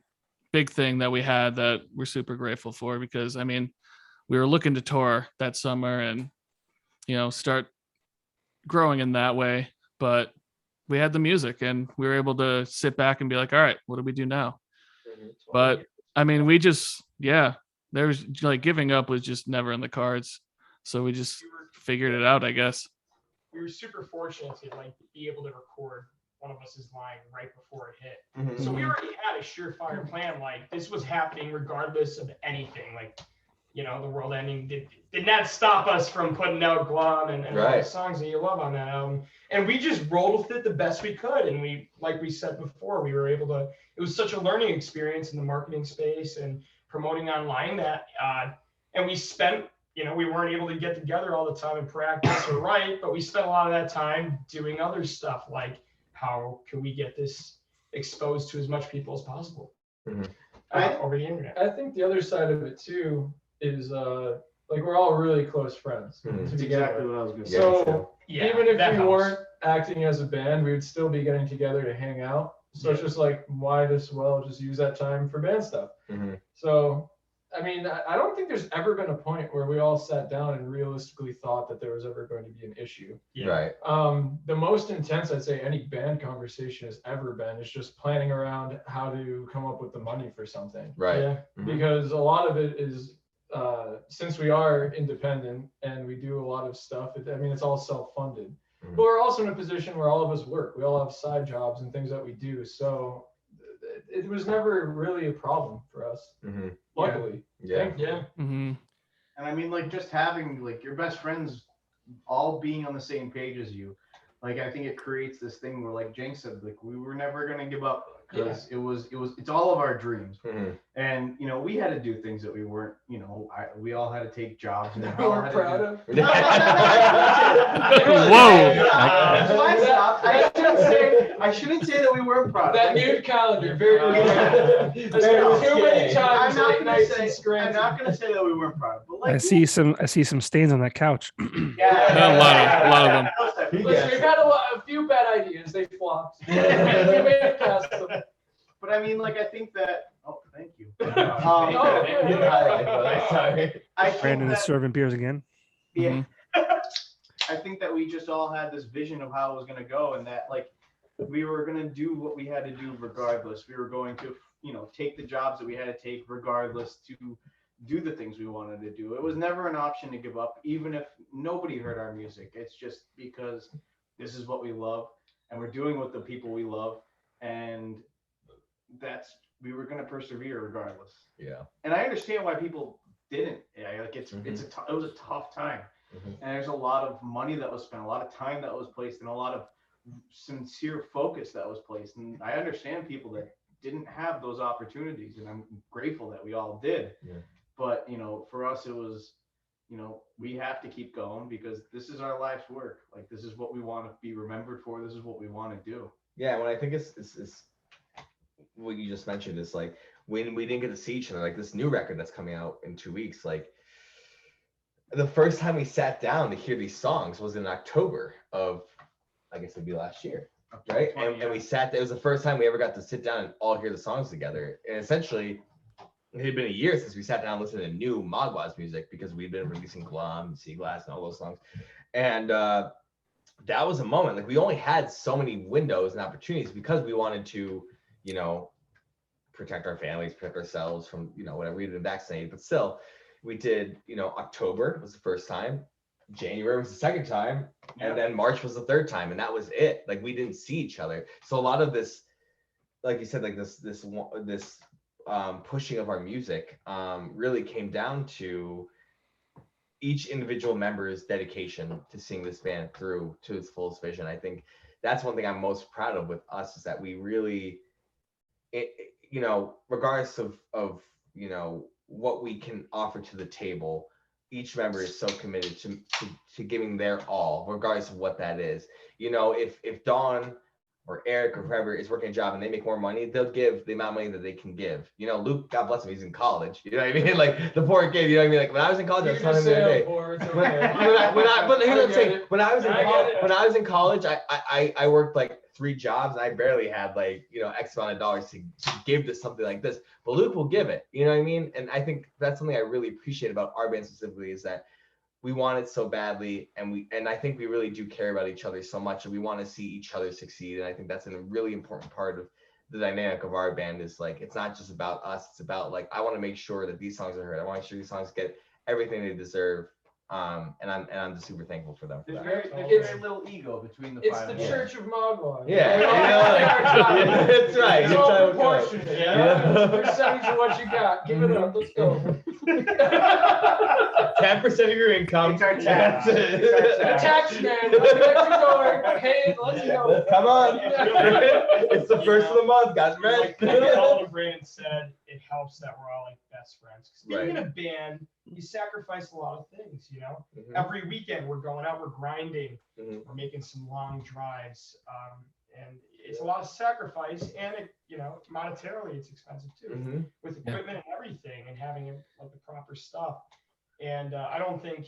big thing that we had that we're super grateful for, because I mean, we were looking to tour that summer and, you know, start growing in that way. But we had the music and we were able to sit back and be like, all right, what do we do now? But I mean, we just, yeah, there's like giving up was just never in the cards. So we just figured it out, I guess. We were super fortunate to like be able to record one of us's line right before it hit. Mhm. So we already had a surefire plan. Like this was happening regardless of anything. Like, you know, the world ending did not stop us from putting out Glom and all the Right. songs that you love on that album. And we just rolled with it the best we could. And we, like we said before, we were able to, it was such a learning experience in the marketing space and promoting online that, and we spent, you know, we weren't able to get together all the time and practice or write, but we spent a lot of that time doing other stuff like how can we get this exposed to as much people as possible over the internet. I think the other side of it too is like we're all really close friends Mhm. to That's begin exactly with. what I was gonna say. Yeah, So Yeah, even if that we helps. weren't acting as a band, we would still be getting together to hang out. So it's just like, why as well just use that time for band stuff? Mhm. So, I mean, I don't think there's ever been a point where we all sat down and realistically thought that there was ever going to be an issue. Yeah. Right. The most intense I'd say any band conversation has ever been is just planning around how to come up with the money for something. Right. Yeah. Mhm. Because a lot of it is since we are independent and we do a lot of stuff, I mean, it's all self-funded. Mhm. But we're also in a position where all of us work. We all have side jobs and things that we do. So it was never really a problem for us, Mhm. luckily. Yeah. Thankfully. Yeah. Mm-hmm. And I mean, like just having like your best friends all being on the same page as you, like I think it creates this thing where, like Jane said, like we were never gonna give up because it's all of our dreams. Mhm. And you know, we had to do things that we weren't, you know, we all had to take jobs and We weren't proud of. Whoa. So I stopped. I shouldn't say that we weren't proud. That nude calendar, very good. Too many I'm times not late gonna nights say. in I'm Scranton. not gonna say that we weren't proud, but like I see some stains on that couch. A lot of them. Listen, we've had a few bad ideas. They flopped. We made it past them. But I mean, like I think that. Oh, thank you. Sorry. I think Brandon is that, serving beers again. yeah. I think that we just all had this vision of how it was gonna go, and that like we were gonna do what we had to do regardless. We were going to, you know, take the jobs that we had to take regardless to do the things we wanted to do. It was never an option to give up, even if nobody heard our music. It's just because this is what we love, and we're doing with the people we love, and we were gonna persevere regardless. Yeah. And I understand why people didn't. Yeah, like it was a tough time. Mhm. And there's a lot of money that was spent, a lot of time that was placed, and a lot of sincere focus that was placed. And I understand people that didn't have those opportunities, and I'm grateful that we all did. Yeah. But you know, for us, it was, you know, we have to keep going because this is our life's work. Like this is what we want to be remembered for. This is what we want to do. Yeah. When I think it's what you just mentioned, it's like when we didn't get to see each other. Like this new record that's coming out in 2 weeks, like the first time we sat down to hear these songs was in October of, I guess it'd be last year, right? And we sat there. It was the first time we ever got to sit down and all hear the songs together. And essentially, it had been a year since we sat down and listened to new Maguas music because we'd been releasing Glom, Sea Glass, and all those songs. And that was a moment. Like we only had so many windows and opportunities because we wanted to, you know, protect our families, protect ourselves from, you know, whatever, we'd been vaccinated. But still, we did, you know, October was the first time, January was the second time, and then March was the third time, and that was it. Like we didn't see each other. So a lot of this, like you said, like this pushing of our music really came down to each individual member's dedication to seeing this band through to its fullest vision. I think that's one thing I'm most proud of with us is that we really, you know, regardless of you know what we can offer to the table, each member is so committed to giving their all, regardless of what that is. You know, if Dawn or Eric or whoever is working a job and they make more money, they'll give the amount of money that they can give. You know, Luke, God bless him, he's in college. You know what I mean? Like the poor kid, you know what I mean? Like when I was in college, I was telling him the other day. But here's what I'm saying. When I was in college, I worked like 3 jobs and I barely had like, you know, X amount of dollars to give to something like this. But Luke will give it, you know what I mean? And I think that's something I really appreciate about our band specifically is that we want it so badly, and I think we really do care about each other so much, and we want to see each other succeed. And I think that's a really important part of the dynamic of our band is like it's not just about us, it's about like I want to make sure that these songs are heard. I want to make sure these songs get everything they deserve. And I'm just super thankful for them. For that. There's very little ego between the It's five the of us. Church of Maguas. Yeah, yeah, that's right. It's all proportionate. Yeah. Percentage of what you got. Give it up. Let's go. 10% of your income. It's our tax. The tax man. Let's get you going. Hey, let's go. Come on. It's the first of the month, guys. Like Colin Brandon said, it helps that we're all like best friends. Because being in a band, you sacrifice a lot of things, you know? Every weekend we're going out, we're grinding, we're making some long drives. And it's a lot of sacrifice, and it, you know, monetarily it's expensive too, with equipment and everything, and having like the proper stuff. And I don't think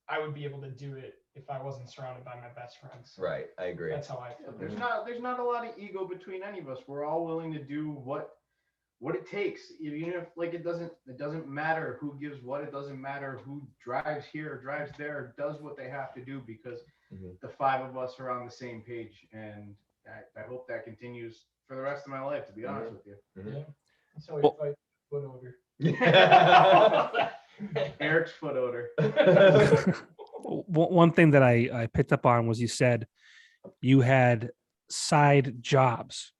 I would be able to do it if I wasn't surrounded by my best friends. Right, I agree. That's how I feel. There's not a lot of ego between any of us. We're all willing to do what it takes. Even if like it doesn't matter who gives what, it doesn't matter who drives here or drives there or does what they have to do, because the 5 of us are on the same page. And I hope that continues for the rest of my life, to be honest with you. Yeah. So we fight foot odor. Eric's foot odor. One thing that I picked up on was you said you had side jobs.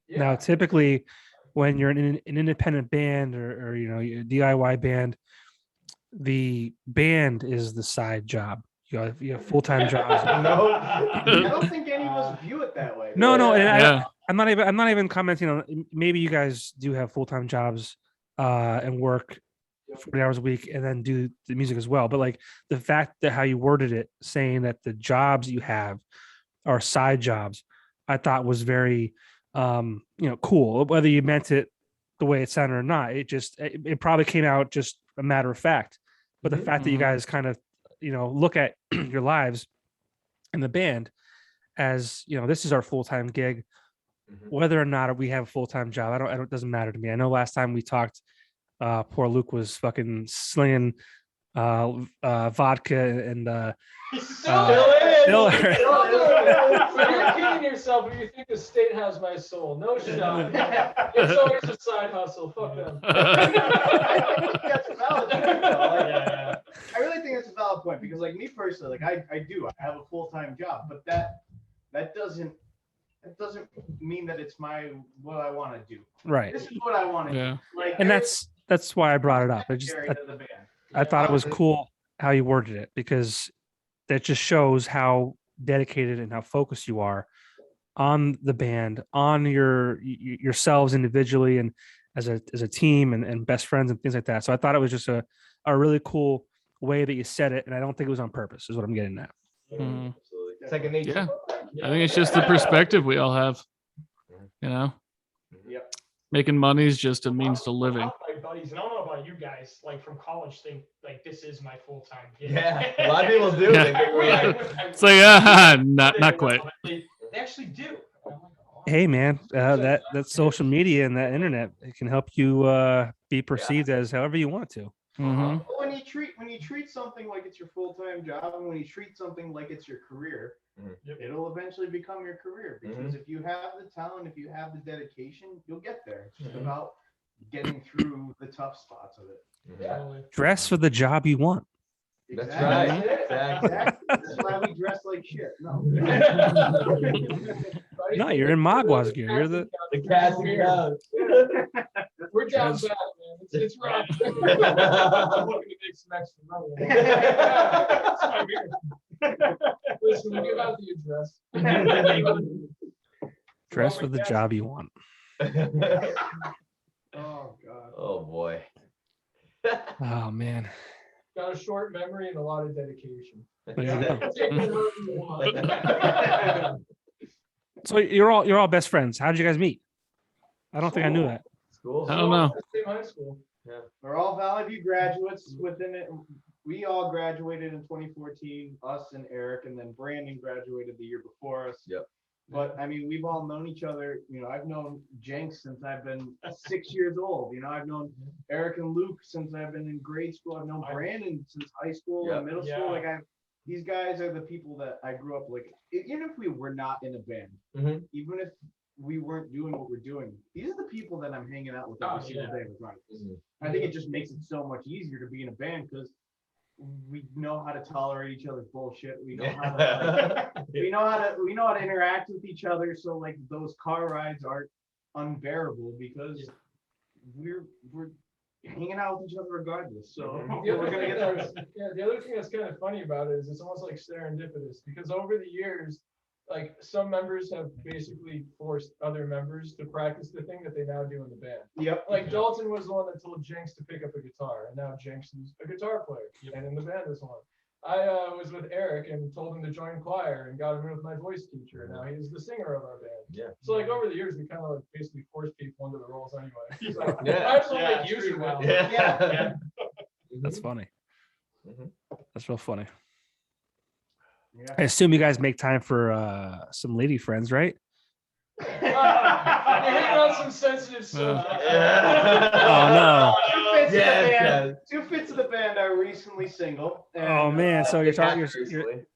Yeah. Now, typically, when you're in an independent band or you know a DIY band, the band is the side job. You have full-time jobs. No, I don't think any of us view it that way. No. And Yeah. I'm not even commenting on. Maybe you guys do have full-time jobs and work 40 hours a week and then do the music as well. But like the fact that how you worded it, saying that the jobs you have are side jobs, I thought was very you know, cool. Whether you meant it the way it sounded or not, it probably came out just a matter of fact. But the fact that you guys kind of, you know, look at your lives in the band as, you know, this is our full-time gig, whether or not we have a full-time job, it doesn't matter to me. I know last time we talked, poor Luke was fucking slinging vodka and You're kidding yourself if you think the state has my soul. No shot. It's always a side hustle. Fuck them. That's a valid point, though. I really think that's a valid point, because like me personally, like I have a full-time job, but that doesn't mean that it's what I want to do. right. This is what I want to do. Like, And that's why I brought it up. I thought it was cool how you worded it, because that just shows how dedicated and how focused you are on the band, on yourselves individually and as a team and best friends and things like that. So I thought it was just a really cool way that you said it, and I don't think it was on purpose, is what I'm getting at. Mhm. Second nature. Yeah. I think it's just the perspective we all have, you know. Yep. Making money is just a means to living. My buddies, and I don't know about you guys, like from college, think like this is my full-time gig. Yeah, a lot of people do. Yeah. They think we're like, It's like, not quite. They actually do. And I'm like, oh, Hey man, that social media and that internet, it can help you be perceived as however you want to. Mhm. When you treat something like it's your full-time job, and when you treat something like it's your career, it'll eventually become your career. Because if you have the talent, if you have the dedication, you'll get there. It's just about getting through the tough spots of it. Totally. Dress for the job you want. That's Exactly. right. Exactly. Exactly. That's why we dress like shit. No. No, you're in Maguas gear. You're the The cats and cows. We're down Dress- bad, man. It's rough. I'm looking to make some extra money. That's my beer. Listen, we give out the address. dress for the job you want. Oh God. Oh boy. Oh man. Got a short memory and a lot of dedication. There you go. Take it wherever you want. So you're all best friends. How did you guys meet? I don't think I knew that. School. I don't know. Same high school. We're all Valley View graduates within it. We all graduated in 2014, us and Eric, and then Brandon graduated the year before us. Yep. But I mean, we've all known each other. You know, I've known Jenks since I've been 6 years old. You know, I've known Eric and Luke since I've been in grade school. I've known Brandon since high school and middle school. Like these guys are the people that I grew up like. Even if we were not in a band, even if we weren't doing what we're doing, these are the people that I'm hanging out with every single day regardless. I think it just makes it so much easier to be in a band because we know how to tolerate each other's bullshit. We know how to we know how to interact with each other. So like those car rides aren't unbearable because we're hanging out with each other regardless. So The we're other, gonna thing get through that's, the other thing that's kind of funny about it is it's almost like serendipitous because over the years, like some members have basically forced other members to practice the thing that they now do in the band. Yep. Like Dalton was the one that told Jinx to pick up a guitar, and now Jinx is a guitar player, and in the band is one. I was with Eric and told him to join choir and got him in with my voice teacher, and now he's the singer of our band. Yeah. So like over the years, we kind of like basically force people into the roles anyway. So Yeah. I just don't Yeah, make use of now. Yeah. That's funny. Mhm. That's real funny. Yeah. I assume you guys make time for some lady friends, right? You're hitting on some sensitive stuff. Oh no. Two fifths of the band are recently single. and, Oh man. So you're talking.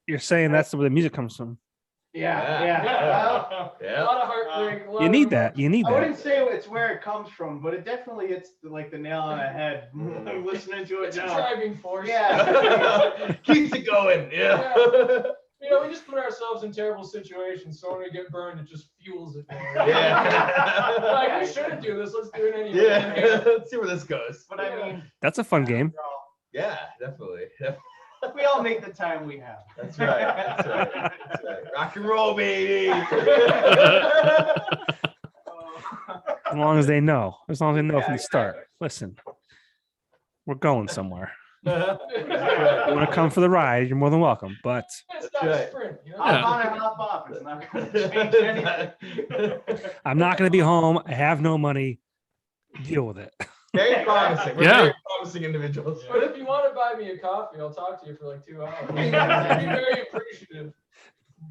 You're saying that's where the music comes from. Yeah. Well, A lot of heartbreak. a lot You of need that. You need I that. wouldn't say it's where it comes from, but it definitely hits like the nail on the head. I'm listening to it It's a now. driving force. Yeah. Keeps it going. Yeah. You know, we just put ourselves in terrible situations, so when we get burned, it just fuels it. Yeah. Like, we shouldn't do this. Let's do it anyway. Yeah. Let's see where this goes. But I mean, That's a fun game. Yeah, definitely. we all make the time we have. That's right. That's right. That's right. Rock and roll, baby. As long as they know. As long as they know from the start. Listen, we're going somewhere. You want to come for the ride? You're more than welcome. But It's not right. a sprint, you know? Hop on and hop off. It's not going to change anything. I'm not going to be home. I have no money. Deal with it. Very promising. We're Yeah. very promising individuals. But if you want to buy me a coffee, I'll talk to you for like 2 hours. I'd be very appreciative.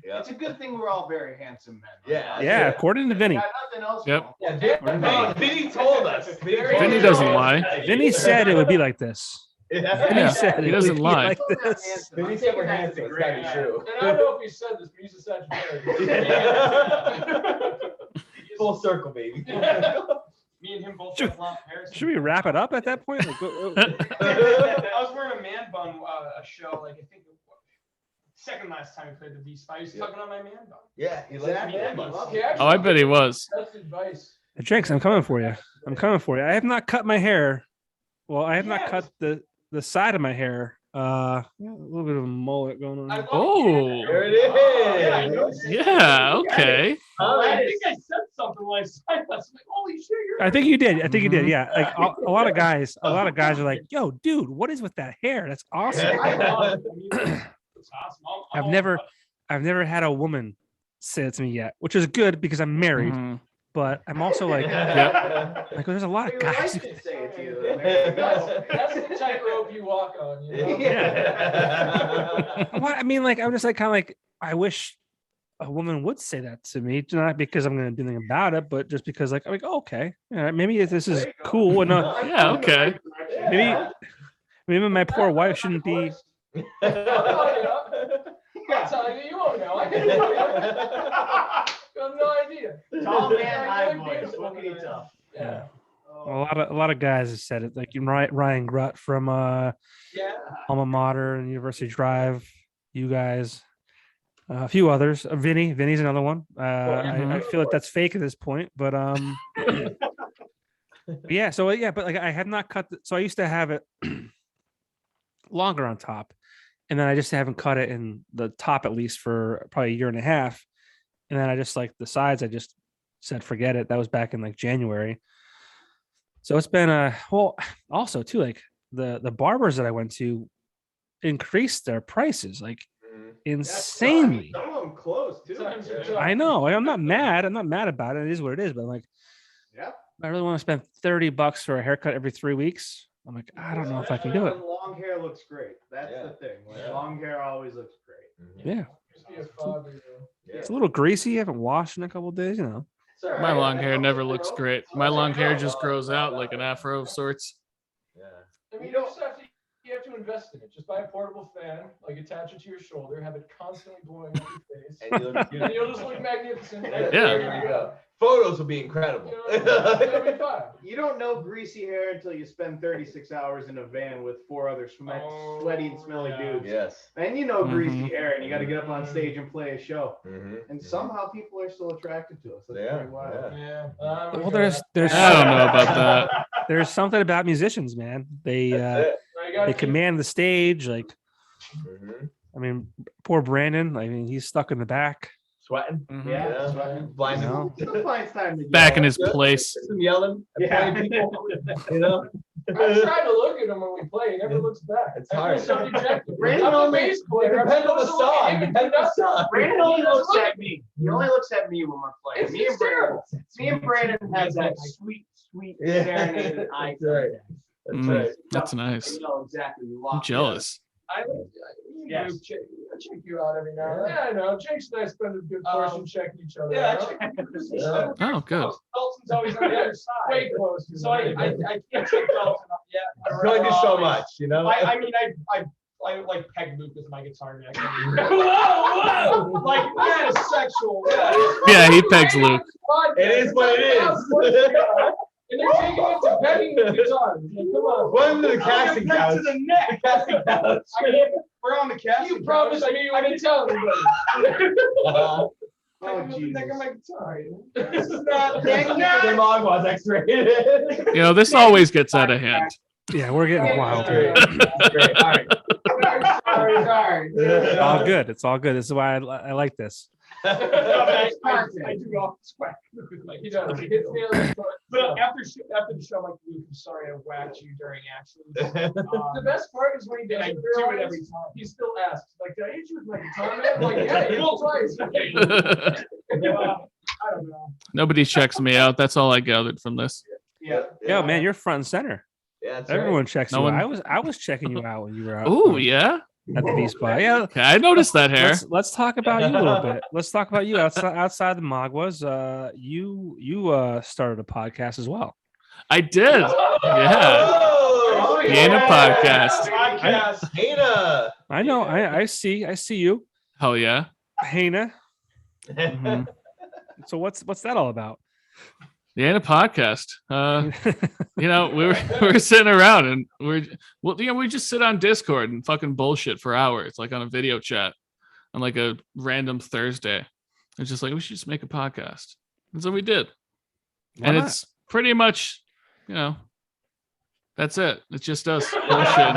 Yeah. It's a good thing we're all very handsome men. Yeah. Yeah, according to Vinny. Got nothing else. Yep. going. Yeah, Vinny told us. Vinny doesn't lie. Vinny said it would be like this. Yeah. Vinny Yeah, said he it would doesn't be lie. like I'm this. handsome. Vinny I'm said we're taking that as handsome. a It's gotta be great true. And I don't know if he said this, but he's a Sagittarius. Full circle, baby. Me and him both Should- have long hair. Should we wrap it up at that point? Like, I was wearing a man bun a show, like I think second last time I played the Beast. I was tugging on my man bun. Yeah, he likes Exactly. man buns. He actually- Oh, I bet he was. That's advice. Drinks, I'm coming for you. I'm coming for you. I have not cut my hair. Well, I have not Yes. cut the side of my hair. A little bit of a mullet going I on. love Oh, There it Yeah, is. yeah. Okay. I think I said something last time. I was like, holy shit, you're I think you did. I think you did. Mhm. Yeah. Like a lot of guys are like, "Yo, dude, what is with that hair? That's awesome." I love it. I mean, it's awesome. I've never had a woman say it to me yet, which is good because I'm married. Mhm. but I'm also like, like there's a lot of Your guys. wife can say it to you. though. There you go. That's the tightrope you walk on. You know? Well, I mean, like I'm just like kind of like I wish a woman would say that to me, not because I'm going to do anything about it, but just because like I'm like, oh, okay, all right, maybe this is cool. And Yeah, okay. maybe my poor wife shouldn't be. I'm telling you, you won't know. I have no idea. Tall man, Yeah, high really voice. beautiful, What can you man. tell? Yeah. A lot of guys have said it, like Ryan Grutt from Yeah. Alma Mater and University Drive, you guys, a few others. Vinny's another one. I feel like that's fake at this point, but yeah. So yeah, but like I have not cut. So I used to have it longer on top, and then I just haven't cut it in the top at least for probably a year and a half, and then I just like the sides. I just said forget it. That was back in like January. So it's been well, also too, like the barbers that I went to increased their prices like insanely. Some of them close too. I know. I'm not mad. I'm not mad about it. It is what it is. But I'm like, Yeah. I really want to spend $30 for a haircut every 3 weeks. I'm like, I don't know if I can do it. Long hair looks great. That's the thing. Like, long hair always looks great. Yeah. Just be a father, though. It's a little greasy. I haven't washed in a couple of days, you know. It's all My right. long hair never looks great. My long hair just grows out like an afro of sorts. I mean, you have to invest in it. Just buy a portable fan, like attach it to your shoulder, have it constantly blowing up your face, and you'll just look magnificent. Yeah. There you go. Photos will be incredible. It'll be fine. You don't know greasy hair until you spend 36 hours in a van with 4 other sweaty and smelly dudes. Yes. And you know greasy Mhm. hair, and you got to get up on stage and play a show. Mm-hmm. And somehow people are still attracted to us. That's Yeah, pretty wild. Yeah. Well, there's I don't know about that. there's something about musicians, man. They command the stage. Like, Mm-hmm. I mean, poor Brandon. I mean, he's stuck in the back. Sweating. Yeah. Blind. No. Still finds time to Back in yell. his place. Some yelling. Yeah. People, you know. I try to look at him when we play. He never looks back. It's I feel hard. so dejected. Brandon I'm the only- bass player. It depends on the song. Depends on the song. Brandon only He doesn't looks look at me. He only looks at me when we're playing. It's Me and Brandon. hysterical. Me and Brandon has that sweet Yeah. serenade eye That's right. contact. That's Mm. right. That's nice. You know exactly. You I'm lock jealous. I Yes. check you out every now and then. Yeah, I know. Jake's and I spend a good portion checking each other yeah, out. Yeah. Oh, good. Dalton's always on the other side. Way close. So I can't check Dalton up yet. I feel like there's so much, you know. I mean, I like peg Luke with my guitar neck. Whoa! Like, that is sexual. Yeah, he pegs Luke. It is what it is. And they're taking it to pegging the guitar. Come on. Welcome to the casting Neck couch. to the neck. Casting couch. We're on the casting You promised couch. me you wouldn't tell anybody. Oh, Neck Jesus. of my guitar. This is not The Maguas X-rated. You know, this always gets out of hand. Yeah, we're getting wild. Great. Great. All right. Sorry. All good. It's all good. This is why I like this. I do all sweat. Like, He does. He hits me on the foot. but after the show, I'm like, Luke, I'm sorry I whacked you during actions. The best part is when he does I it do for it real, every time. he still asks, like, did I hit you with my guitar, man? I'm like, yeah, you did twice. I don't know. Nobody checks me out. That's all I gathered from this. Yeah. Yo, man, you're front and center. Yeah, that's Everyone checks No you one- out. I was checking you out when you were out. Oh, yeah. At the B spot. Yeah. Okay, I noticed that hair. Let's talk about you a little bit. Let's talk about you outside the Maguas. You started a podcast as well. I did. Yeah. Oh, Hannah podcast. Podcast. Hannah. I know. I see you, Hell yeah. Hannah. Mhm. So what's that all about? The Anna podcast. You know, we were sitting around and we just sit on Discord and fucking bullshit for hours, like on a video chat on like a random Thursday. It's just like we should just make a podcast. And so we did. Why And not? it's pretty much, you know, that's it. It's just us bullshit.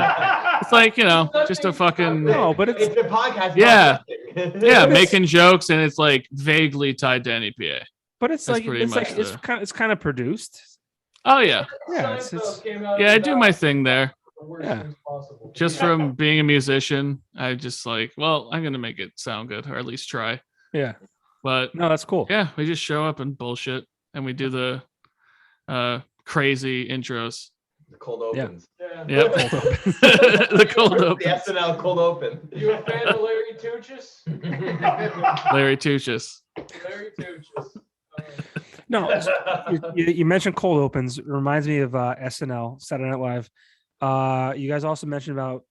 It's like, you know, just a fucking No, but it's It's a podcast. Yeah. yeah, it's- making jokes and it's like vaguely tied to NEPA. That's That's pretty much it's kind of produced. Oh yeah. Yeah, it's Yeah, I do my thing there. The worst Yeah. things possible. Just from being a musician, I just like, well, I'm gonna make it sound good, or at least try. yeah. But No, that's cool. yeah, we just show up and bullshit, and we do the crazy intros. The cold opens. Yeah. Yep. The cold The open. SNL cold open. You a fan of Larry Tuchus? Larry Tuchus. Larry Tuchus. No, you mentioned cold opens. It reminds me of SNL, Saturday Night Live. You guys also mentioned about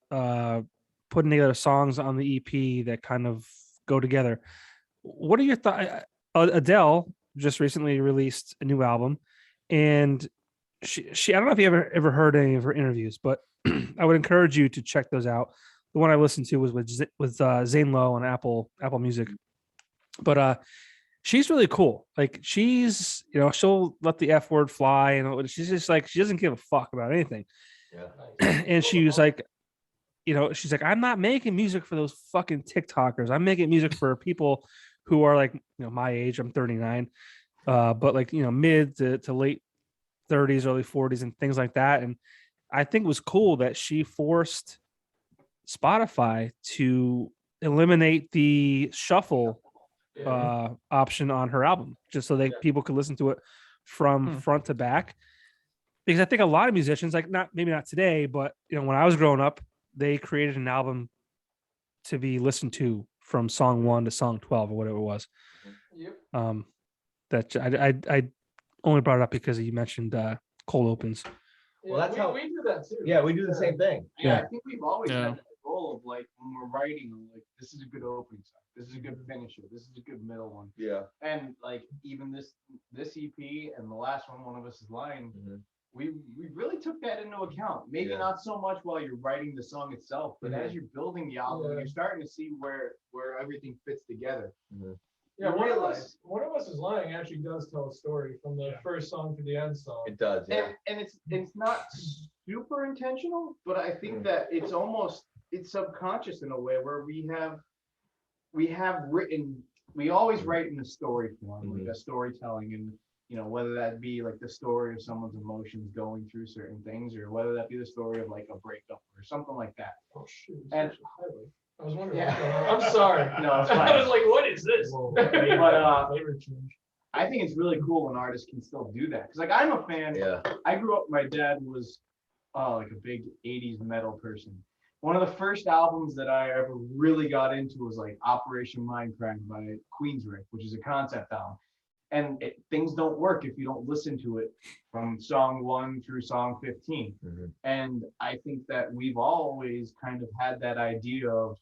putting together songs on the EP that kind of go together. What are your thoughts? Adele just recently released a new album, and she I don't know if you ever heard any of her interviews, but I would encourage you to check those out. The one I listened to was with Zane Lowe on Apple Music, but she's really cool. Like she's, she'll let the F word fly, and she's just like, she doesn't give a fuck about anything. Yeah. And she was like, she's like, I'm not making music for those fucking TikTokers. I'm making music for people who are like, my age. I'm 39, but like, mid to late 30s, early 40s, and things like that. And I think it was cool that she forced Spotify to eliminate the shuffle option on her album, just so that people could listen to it from front to back. Because I think a lot of musicians, like maybe not today, but when I was growing up, they created an album to be listened to from song 1 to song 12 or whatever it was. Yep. That I only brought it up because you mentioned cold opens. Well, that's how we do that too. Yeah, we do the same thing. Yeah, Yeah. I think we've always had that goal of like when we're writing, like this is a good opening song, this is a good finisher, this is a good middle one. Yeah. And like even this EP and the last one of us is lying. We really took that into account. Maybe not so much while you're writing the song itself, but as you're building the album, you're starting to see where everything fits together. Yeah, one of us is lying actually does tell a story from the first song to the end song. It does, yeah. And it's not super intentional, but I think that it's subconscious in a way where we always write in a story form, like a storytelling, and whether that be like the story of someone's emotions going through certain things, or whether that be the story of like a breakup or something like that. Oh shoot! And I was wondering. I'm sorry. No, it's fine. I was like, what is this? But I think it's really cool when artists can still do that. Because like I'm a fan. Yeah. I grew up, my dad was like a big 80s metal person. One of the first albums that I ever really got into was like Operation Mindcrime by Queensryche, which is a concept album. And things don't work if you don't listen to it from song 1 through song 15. And I think that we've always kind of had that idea of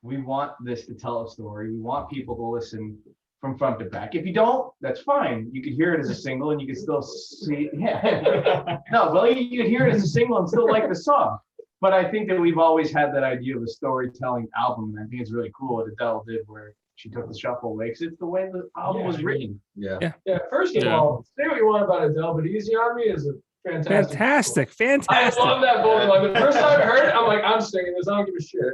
we want this to tell a story. We want people to listen from front to back. If you don't, that's fine. You could hear it as a single and you could still see. No, well, you could hear it as a single and still like the song. But I think that we've always had that idea of a storytelling album. And I think it's really cool what Adele did, where she took the shuffle away, because it's the way the album was written. Yeah. First of all, say what you want about Adele, but Easy on Me is a fantastic. Fantastic. I love that vocal line. The first time I heard it, I'm like, I'm singing this. I don't give a shit.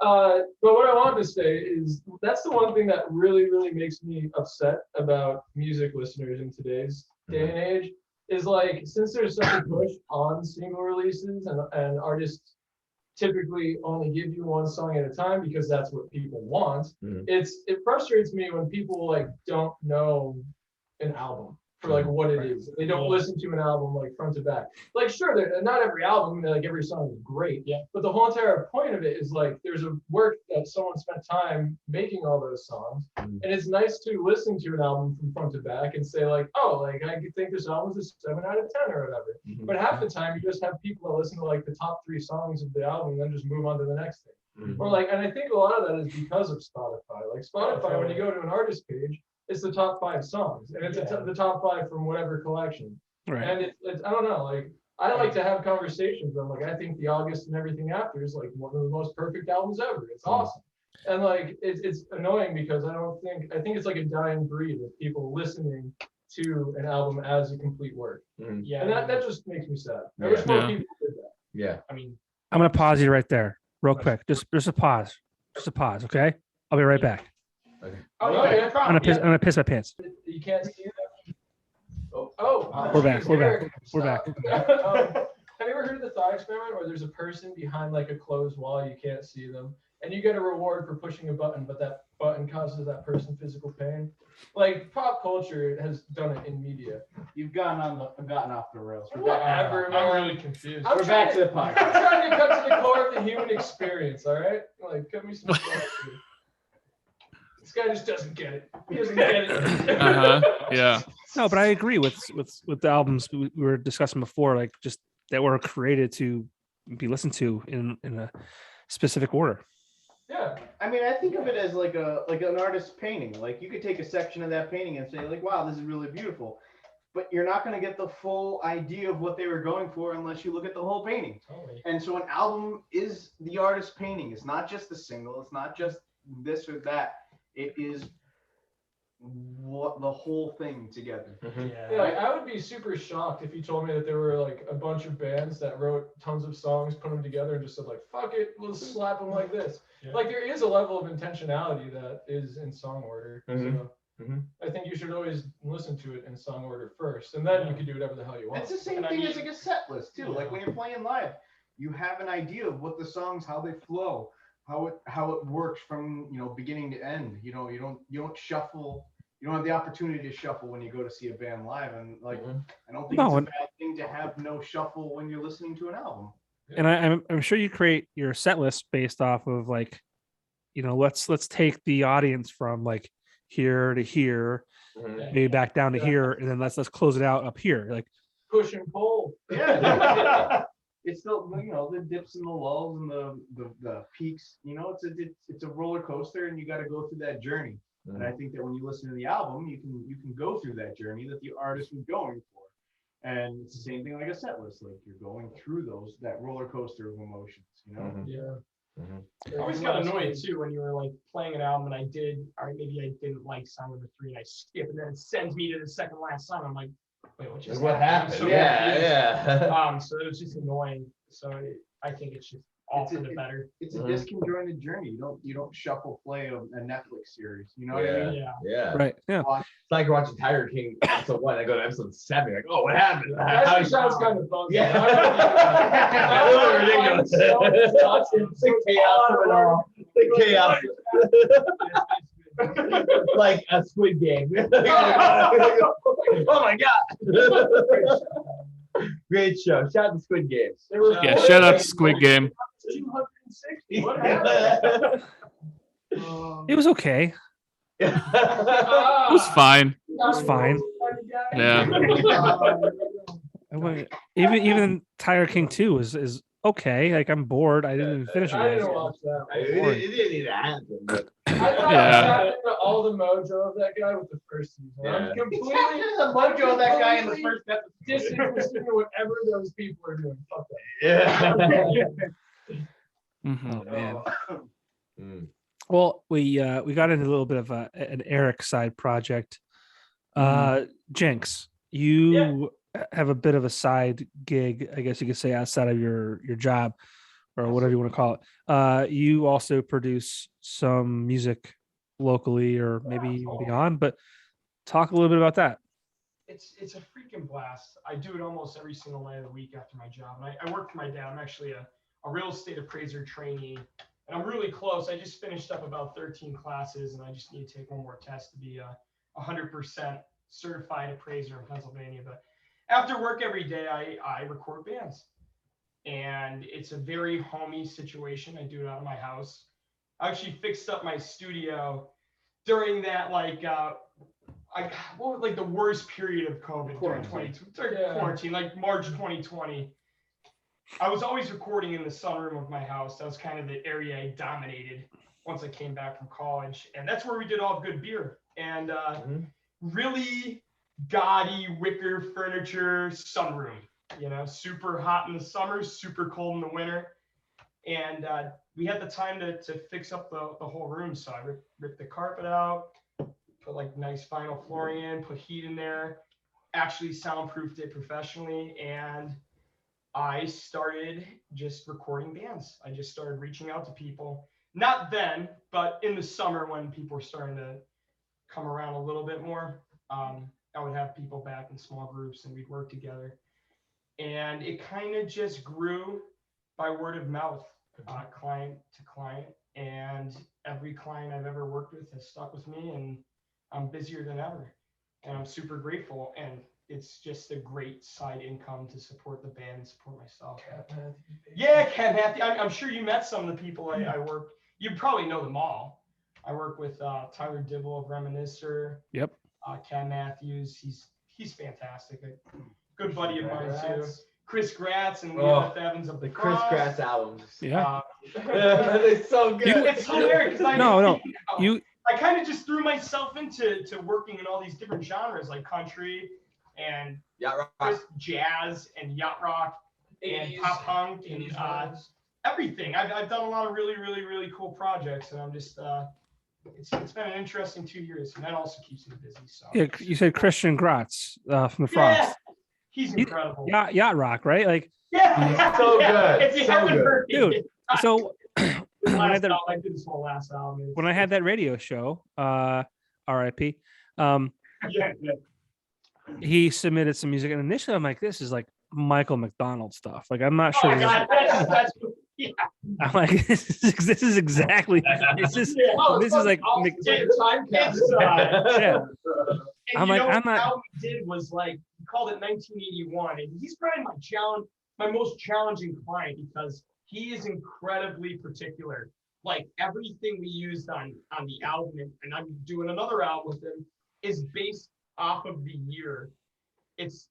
But what I wanted to say is that's the one thing that really, really makes me upset about music listeners in today's day and age is like, since there's such a push on single releases and artists typically only give you one song at a time because that's what people want. It frustrates me when people like don't know an album for like what it is. They don't listen to an album like front to back. Like sure, not every album, like every song is great. Yeah. But the whole entire point of it is like there's a work that someone spent time making all those songs. And it's nice to listen to an album from front to back and say like, oh, like I think this album's a 7 out of 10 or whatever. But half the time you just have people that listen to like the top 3 songs of the album and then just move on to the next thing. Or like, and I think a lot of that is because of Spotify. Like Spotify, when you go to an artist page, it's the top 5 songs, and it's the top 5 from whatever collection. Right. And it's I don't know, like I like to have conversations. I'm like, I think the August and everything after is like one of the most perfect albums ever. It's awesome. And like it's annoying because I think it's like a dying breed of people listening to an album as a complete work. Yeah. And that just makes me sad. I wish more people did that. Yeah. I mean, I'm gonna pause you right there, real quick. Just a pause. Just a pause, okay? I'll be right back. Okay. Oh, okay. I'm gonna piss my pants. You can't see them. Oh, We're back. Eric, We're back. Have you ever heard of the thought experiment where there's a person behind like a closed wall, you can't see them, and you get a reward for pushing a button, but that button causes that person physical pain. Like pop culture has done it in media. You've gotten off the rails. Whatever, I'm man. really confused. We're back to the I'm podcast. trying to cut to the core of the human experience, all right? Like, cut me some slack here. This guy just doesn't get it. He doesn't get it. Yeah. No, but I agree with the albums we were discussing before, like just that were created to be listened to in a specific order. Yeah. I mean, I think of it as like an artist's painting. Like you could take a section of that painting and say, like, wow, this is really beautiful. But you're not going to get the full idea of what they were going for unless you look at the whole painting. Totally. And so an album is the artist's painting. It's not just the single. It's not just this or that. It is what the whole thing together. Yeah, like, I would be super shocked if you told me that there were like a bunch of bands that wrote tons of songs, put them together, and just said like, "Fuck it, we'll slap them like this." Yeah. Like there is a level of intentionality that is in song order. So I think you should always listen to it in song order first, and then you can do whatever the hell you want. It's the same And I thing mean- as like a set list too. Like when you're playing live, you have an idea of what the songs, how they flow, how it works from beginning to end. You don't shuffle. You don't have the opportunity to shuffle when you go to see a band live, and like I don't think No, it's a and- bad thing to have no shuffle when you're listening to an album. And I'm sure you create your set list based off of like, let's take the audience from like here to here, maybe back down to here, and then let's close it out up here. Like Push and pull. Yeah. It's the the dips and the lulls and the peaks. It's a roller coaster, and you got to go through that journey. And I think that when you listen to the album, you can go through that journey that the artist was going for. And it's the same thing like a set list. Like you're going through that roller coaster of emotions. Yeah. I always got annoyed too when you were like playing an album and maybe I didn't like song number 3 and I skip and then it sends me to the second last song. I'm like, wait, what just What happened? So Yeah. So it was just annoying. So I think it's just all for the better. It's a disconjointed journey. You don't shuffle play a Netflix series. You know what I mean? Yeah. right, yeah. It's like you're watching Tiger King episode 1. I go to episode 7. Like, oh, what happened? That How actually sounds kind of fun. Yeah. I That's ridiculous. It's the chaos of it all. The chaos. Like a Squid Game. Oh my god. Great show. Shout out to Squid Games. Yeah. Shut up, Squid Game. 260. What happened? It was okay. It was fine. It was fine. Yeah. Even Tiger King 2 is okay. Like I'm bored. I didn't even finish I it. didn't watch that. It didn't need to happen. But I thought Yeah. I got into all the mojo of that guy with the first season. I'm Yeah. completely the mojo of that guy in the first episode. disinterested in whatever those people are doing. Fuck that. yeah. Mhm. Oh, man. Mm. Well, we got into a little bit of an Eric side project. Jinx, you have a bit of a side gig, I guess you could say, outside of your job or whatever you want to call it. You also produce some music locally or maybe even beyond, but talk a little bit about that. It's a freaking blast. I do it almost every single day of the week after my job. And I work for my dad. I'm actually a real estate appraiser trainee. And I'm really close. I just finished up about 13 classes and I just need to take one more test to be a 100% certified appraiser in Pennsylvania. But after work every day, I record bands. And it's a very homey situation. I do it out of my house. I actually fixed up my studio during that the worst period of COVID during quarantine, like March 2020. I was always recording in the sunroom of my house. That was kind of the area I dominated once I came back from college. And that's where we did all good beer. And really gaudy wicker furniture sunroom, super hot in the summer, super cold in the winter. And we had the time to fix up the whole room. So I ripped the carpet out, put like nice vinyl flooring in, put heat in there, actually soundproofed it professionally. And I started just recording bands. I just started reaching out to people. Not then, but in the summer when people were starting to come around a little bit more, I would have people back in small groups and we'd work together. And it kind of just grew by word of mouth. client to client, and every client I've ever worked with has stuck with me, and I'm busier than ever, and I'm super grateful, and it's just a great side income to support the band and support myself. Yeah, Ken Matthews. I'm sure you met some of the people I work. You probably know them all. I work with Tyler Dibble of Reminiscer. Yep. Ken Matthews. He's fantastic. A good buddy of mine too. Chris Gratz and Leah Evans of The Chris Gratz albums. Yeah. They're so good. It's hilarious. I kind of just threw myself into working in all these different genres like country and jazz and yacht rock and pop punk and everything. I've done a lot of really, really, really cool projects, and I'm just it's been an interesting 2 years, and that also keeps me busy. So Yeah, you said Christian Gratz from the Frost. He's incredible. Yacht rock, right? Like so good. If you haven't heard it, dude. So when I did this whole last album. when I had that radio show, RIP, he submitted some music, and initially I'm like, this is like Michael McDonald stuff. Like I'm not sure. I'm like, this is exactly. This is like. Yeah. I'm like, I'm not. How he did was like he called it 1981, and he's probably my most challenging client because he is incredibly particular. Like everything we used on the album, and I'm doing another album with him, is based off of the year. It's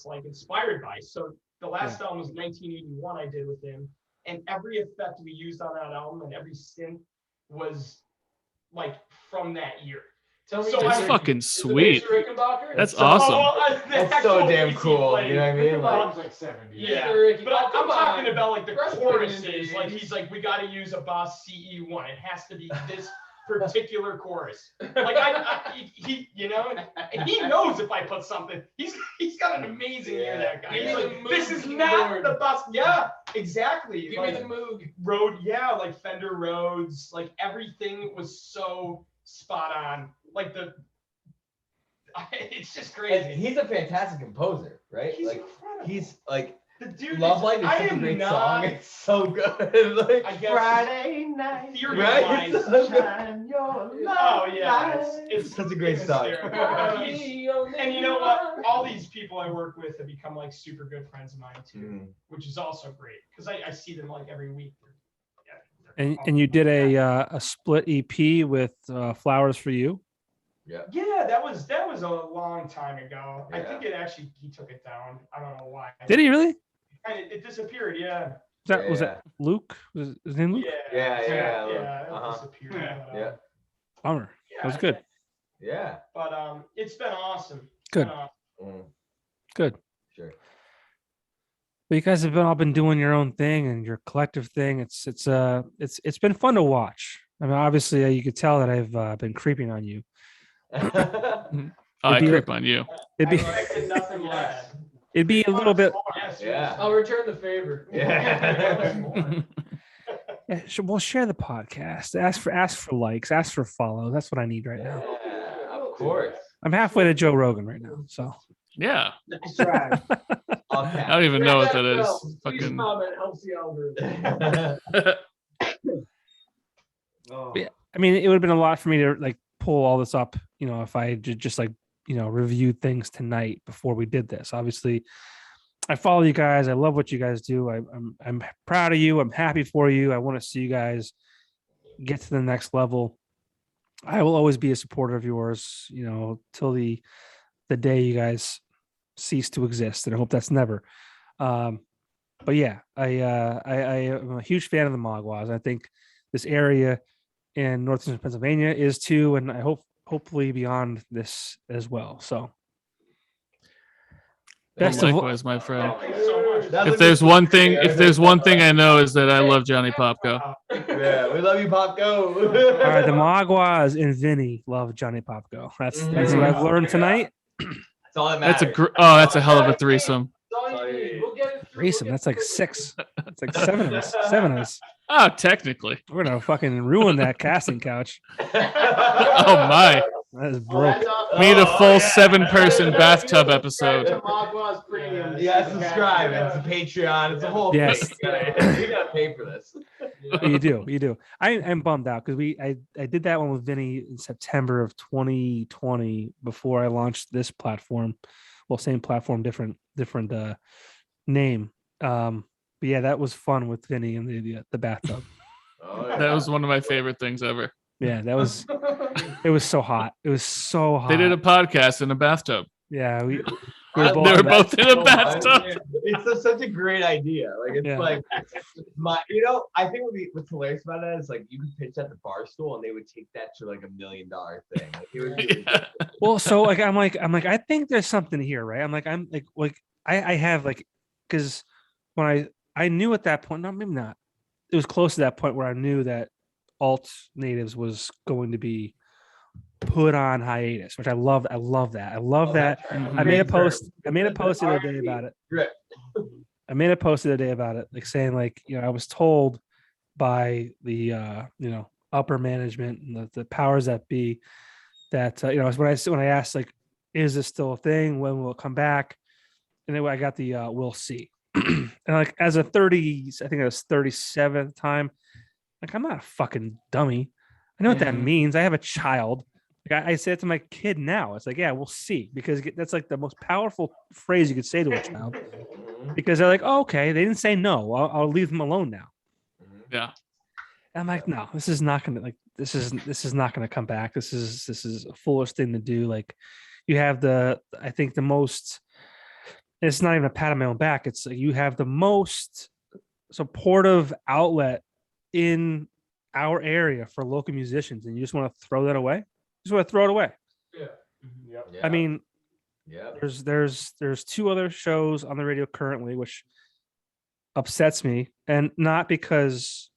like inspired by. So the last album was 1981 I did with him, and every effect we used on that album and every synth was like from that year. That's fucking sweet. That's awesome. That's so damn cool. You know what I mean? Like 70. Yeah, but I'm talking about like the choruses. Like he's like, we got to use a Boss CE1. It has to be this particular chorus. Like he, you know, and he knows if I put something. He's got an amazing ear. That guy. He's like, this is not the Boss. Yeah, exactly. Give like, me the Moog. Rode, yeah, like Fender Rhodes. Like everything was so spot on. Like it's just crazy. He's a fantastic composer, right? He's like incredible. He's like The dude Love Light is I such a am great not- song. It's so good. Like I guess Friday night. Right? theory-wise, Shine your oh yeah, light. it's such a great it's song. hysterical. And you know what? All these people I work with have become like super good friends of mine too, which is also great because I see them like every week. And you did a split EP with Flowers for You. Yeah, that was a long time ago. I Yeah. think he took it down. I don't know why. Did he really? It disappeared. Yeah. Was that Luke? Was his name Luke? Yeah, It uh-huh. disappeared. But, Yeah. Bummer. That was good. Yeah. But it's been awesome. It's Good. been awesome. Good. Sure. But you guys have all been doing your own thing and your collective thing. It's been fun to watch. I mean, obviously, you could tell that I've been creeping on you. I creep on you. It'd be I expected nothing less. it'd be a little bit. Yes, Yeah. I'll return the favor. Yeah. Yeah, we'll share the podcast. Ask for likes. Ask for follow. That's what I need right now. Yeah, of course. I'm halfway to Joe Rogan right now. So Yeah. Nice try. I don't even know what that is. Please Fucking. comment. Helps the algorithm. Oh. Yeah. I mean, it would have been a lot for me to like pull all this up, you know, if I just like, you know, reviewed things tonight before we did this. Obviously, I follow you guys. I love what you guys do. I'm proud of you. I'm happy for you. I want to see you guys get to the next level. I will always be a supporter of yours, you know, till the day you guys cease to exist, and I hope that's never. But yeah, I am a huge fan of the Maguas. I think this area in northern Pennsylvania is too, and I hopefully beyond this as well. So best of Likewise, my friend. Thank you so much. That If was there's a- one thing, I know is that I love Johnny Popko. Yeah, we love you, Popko. all right, the Maguas and Vinnie love Johnny Popko. That's what I've learned tonight. That's all that matters. That's a hell of a threesome. That's all you need. We'll get it through. Threesome. That's like 6. That's like 7 of us. 7 of us. Oh, technically. We're gonna fucking ruin that casting couch. Oh my. That is Well, broke. that's off We need a Oh, full yeah. 7-person bathtub episode. Maguas Premium. Yeah, subscribe. It's a Patreon. It's a whole Yes. thing. You gotta pay for this. You do. I'm bummed out because I did that one with Vinnie in September of 2020 before I launched this platform. Well, same platform, different name. But yeah, that was fun with Vinny in the bathtub. Oh, yeah. That was one of my favorite things ever. Yeah, it was so hot. It was so hot. They did a podcast in a bathtub. Yeah, we I were both, They were love that both in a so bathtub. much. It's such a great idea. Like it's Yeah. like I think what's hilarious about it is like you could pitch at the bar stool and they would take that to like $1 million thing. Like it would be Yeah. well, so like I'm like I think there's something here, right? I'm like I have like because when I knew at that point, no, maybe not. It was close to that point where I knew that alt natives was going to be put on hiatus, which I love. I love that. I love that. I made a post. I made a post the other day about it. Right. I made a post the other day about it, like saying like, I was told by the upper management and the powers that be that when I asked like, is this still a thing? When will it come back? And then I got the we'll see. And like as a 30, I think I was 37 at the time. Like I'm not a fucking dummy. I know what that means. I have a child. Like I say it to my kid now. It's like, yeah, we'll see, because that's like the most powerful phrase you could say to a child, because they're like, oh, okay, they didn't say no. I'll leave them alone now. Yeah. And I'm like, no, this is not gonna this is not gonna come back. This is a foolish thing to do. Like you have I think the most. It's not even a pat on my own back. It's like you have the most supportive outlet in our area for local musicians, and you just want to throw that away. You just want to throw it away. Yeah. Yep. Yeah. I mean, yeah. there's 2 other shows on the radio currently, which upsets me, and not because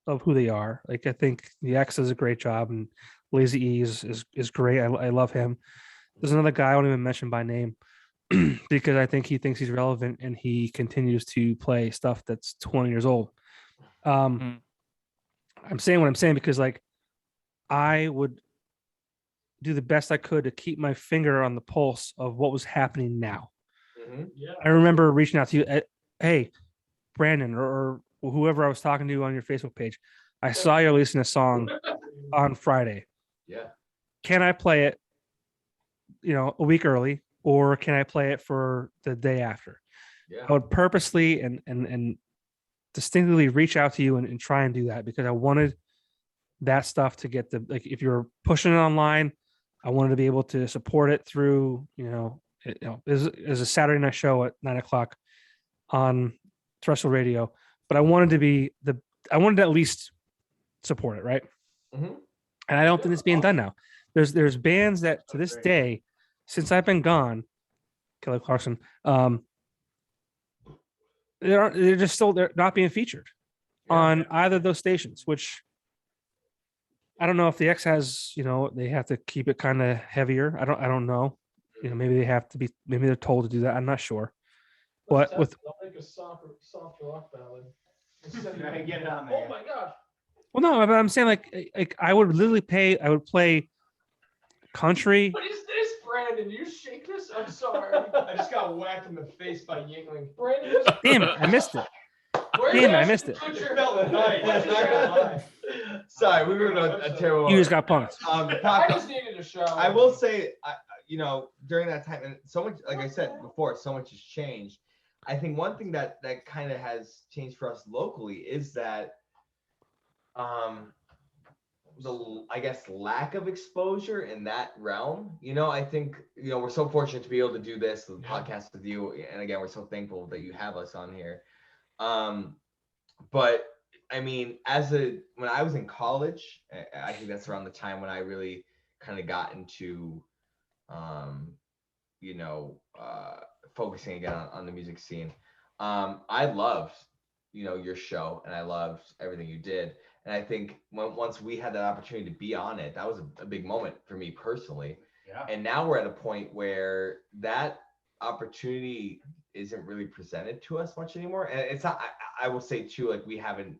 of who they are. Like I think the X does a great job, and Lazy E is great. I love him. There's another guy I won't even mention by name because I think he thinks he's relevant and he continues to play stuff that's 20 years old. I'm saying what I'm saying because like I would do the best I could to keep my finger on the pulse of what was happening now. Yeah. I remember reaching out to you, hey, Brandon, or whoever I was talking to on your Facebook page. I saw you releasing a song on Friday. Yeah. Can I play it, a week early, or can I play it for the day after? Yeah. I would purposely and distinctly reach out to you and try and do that, because I wanted that stuff to get like if you're pushing it online, I wanted to be able to support it through, there's a Saturday night show at 9:00 on terrestrial radio, but I wanted to at least support it, right? Mhm. And I don't think it's being done now. There's bands that to this day, since I've been gone, Kelly Clarkson, they're not being featured on either of those stations, which I don't know if the X has, they have to keep it kind of heavier. I don't know. Maybe they have to be, maybe they're told to do that. I'm not sure. But with I'll make a soft rock ballad. Get it on there. Oh my gosh. well, no, but I'm saying like I would literally I would play country. What is this, Brandon? You shake this? I'm sorry. I just got whacked in the face by Yingling. Brandon, just, Damn it, I missed it. where Damn it, I is- missed it. put your- Felt nice. put your hand- Sorry, we were doing a terrible. You just got punked. I just needed a shower. I will say, during that time, and so much, like I said before, so much has changed. I think one thing that kind of has changed for us locally is that, I guess lack of exposure in that realm. I think we're so fortunate to be able to do this the podcast with you, and again, we're so thankful that you have us on here. But I mean, when I was in college, I think that's around the time when I really kind of got into, focusing again on the music scene. I loved, your show, and I loved everything you did. And I think once we had that opportunity to be on it, that was a big moment for me personally. Yeah. And now we're at a point where that opportunity isn't really presented to us much anymore. And it's not, I will say too, like we haven't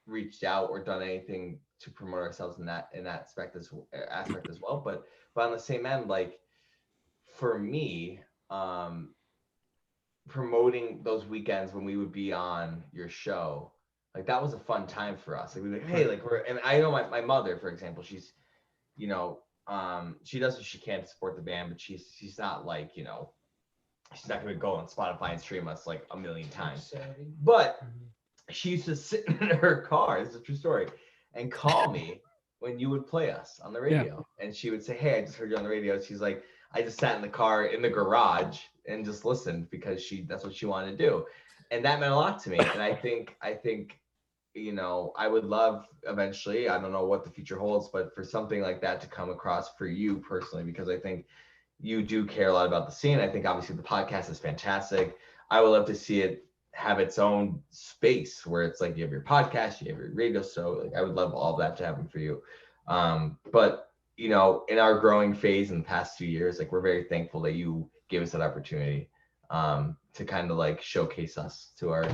reached out or done anything to promote ourselves in that aspect as well. But on the same end, like for me, promoting those weekends when we would be on your show, like that was a fun time for us. Like we were like, hey, like and I know my mother, for example, she's, you know, she does what she can to support the band, but she's not like, you know, she's not gonna go on Spotify and stream us like a million times. But she used to sit in her car, this is a true story, and call me when you would play us on the radio. And she would say, hey, I just heard you on the radio. She's like, I just sat in the car in the garage and just listened because that's what she wanted to do. And that meant a lot to me. And I think, you know, I would love eventually, I don't know what the future holds, but for something like that to come across for you personally, because I think you do care a lot about the scene. I think obviously the podcast is fantastic. I would love to see it have its own space where it's like you have your podcast, you have your radio show. Like I would love all of that to happen for you. But you know, in our growing phase in the past 2 years, like we're very thankful that you gave us that opportunity to kind of like showcase us to our,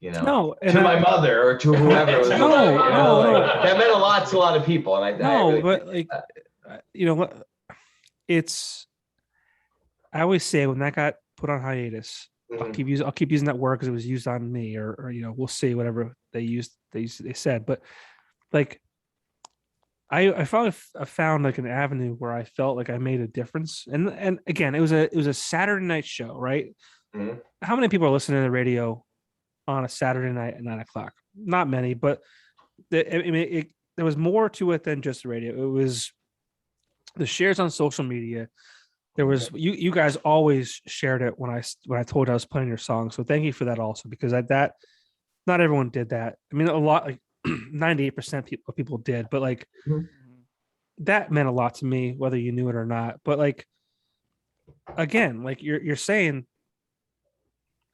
you know, to my mother or to whoever. Was like, that meant a lot to a lot of people. And I really but like, you know what? I always say when that got put on hiatus, I'll keep using that word because it was used on me, or you know, we'll see whatever they said. But like, I found like an avenue where I felt like I made a difference. And again, it was a Saturday night show, right? Mm-hmm. How many people are listening to the radio on a Saturday night at 9:00? Not many, but there was more to it than just the radio. It was the shares on social media. There was you guys always shared it when I told you I was playing your song. So thank you for that also, because that not everyone did that. I mean, a lot, like 98% of people did, but like that meant a lot to me, whether you knew it or not. But like again, like you're saying,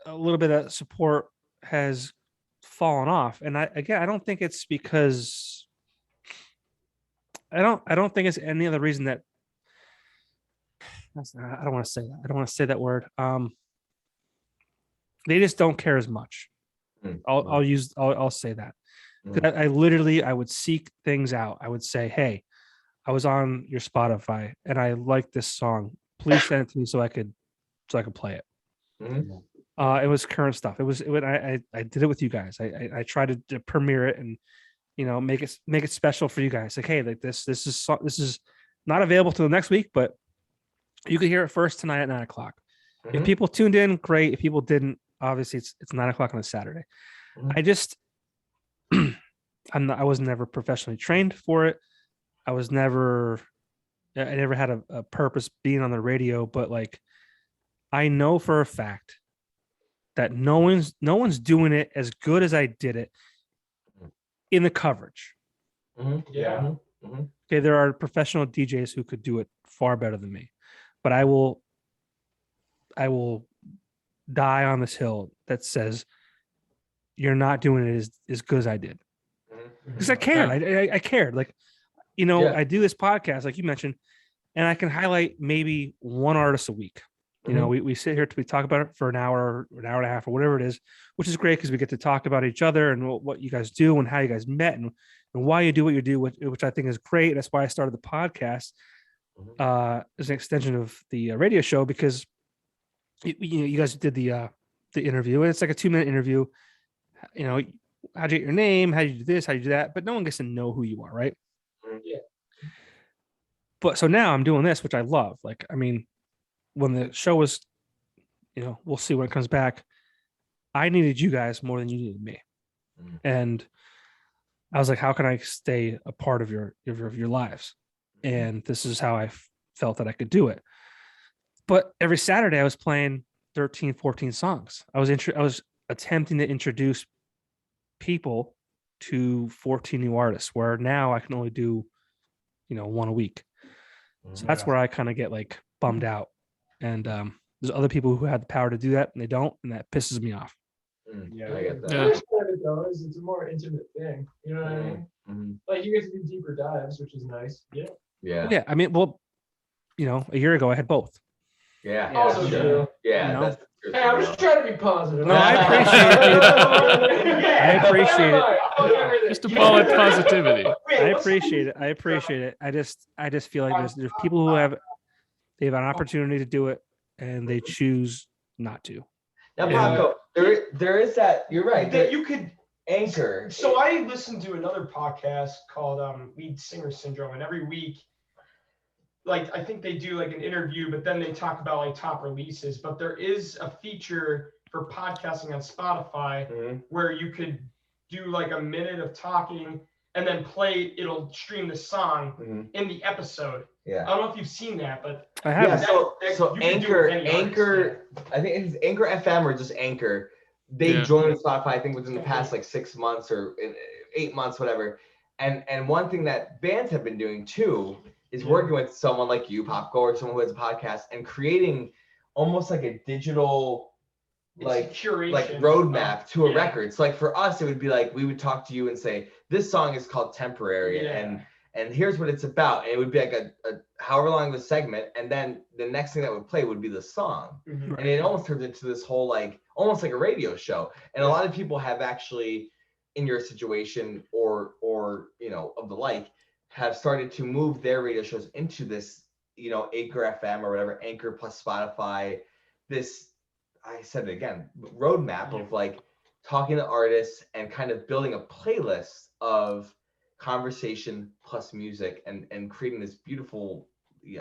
a little bit of support has fallen off, and I don't think it's because I don't think it's any other reason that. I don't want to say that. I don't want to say that word. They just don't care as much. I'll say that. I would seek things out. I would say, hey, I was on your Spotify and I like this song. Please send it to me so I could play it. It was current stuff. I did it with you guys. I tried to premiere it and, you know, make it special for you guys. Like, hey, like this is not available till the next week, but you could hear it first tonight at 9:00. If people tuned in, great. If people didn't, obviously it's 9:00 on a Saturday. I was never professionally trained for it. I never had a purpose being on the radio, but like, I know for a fact that no one's doing it as good as I did it in the coverage. Yeah. Okay, there are professional DJs who could do it far better than me, but I will die on this hill that says you're not doing it as good as I did, because I cared. I cared. Like, you know, I do this podcast, like you mentioned, and I can highlight maybe one artist a week. You know, we sit here we talk about it for an hour and a half or whatever it is, which is great because we get to talk about each other and what you guys do and how you guys met and why you do what you do, which I think is great. That's why I started the podcast as an extension of the radio show, because you guys did the interview, and it's like a 2-minute interview. You know, how'd you get your name? How do you do this? How do you do that? But no one gets to know who you are, right? Yeah. But so now I'm doing this, which I love. Like, I mean, when the show was, you know, we'll see when it comes back. I needed you guys more than you needed me, and I was like, how can I stay a part of your lives? And this is how I felt that I could do it. But every Saturday I was playing 13, 14 songs. I was attempting to introduce people to 14 new artists, where now I can only do, you know, one a week. So that's where I kind of get like bummed out. And there's other people who have the power to do that and they don't, and that pisses me off. Yeah, I get that. The first part of it though is it's a more intimate thing. You know what I mean? Like you get to do deeper dives, which is nice. Yeah. I mean, well, you know, a year ago I had both. Yeah. Also true. Yeah. You know? That's true. Hey, I'm just trying to be positive. No, I appreciate it. I appreciate it. Fuck everything. Just a ball of positivity. I appreciate it. I appreciate it. I just feel like there's people who they have an opportunity to do it and they choose not to. Now, Yeah. Popko, there is that. You're right. That you could Anchor. So I listened to another podcast called Lead Singer Syndrome, and every week, like I think they do like an interview, but then they talk about like top releases. But there is a feature for podcasting on Spotify where you could do like a minute of talking and then it'll stream the song in the episode. Yeah. I don't know if you've seen that, but I haven't. So you can do it with any Anchor, artist, I think it's Anchor FM or just Anchor. They Yeah. joined Spotify, I think, within the past like 6 months or 8 months, whatever. And one thing that bands have been doing too is working with someone like you, Popko, or someone who has a podcast and creating almost like a digital like curation, like roadmap to a Yeah. record. So like for us, it would be like we would talk to you and say, this song is called Temporary, Yeah. and here's what it's about. And it would be like a however long of a segment, and then the next thing that would play would be the song. Mhm. And it almost turns into this whole like almost like a radio show. And a lot of people have actually in your situation or of the like have started to move their radio shows into this, Anchor FM or whatever, Anchor plus Spotify, this, I said it again, roadmap of like talking to artists and kind of building a playlist of conversation plus music and creating this beautiful,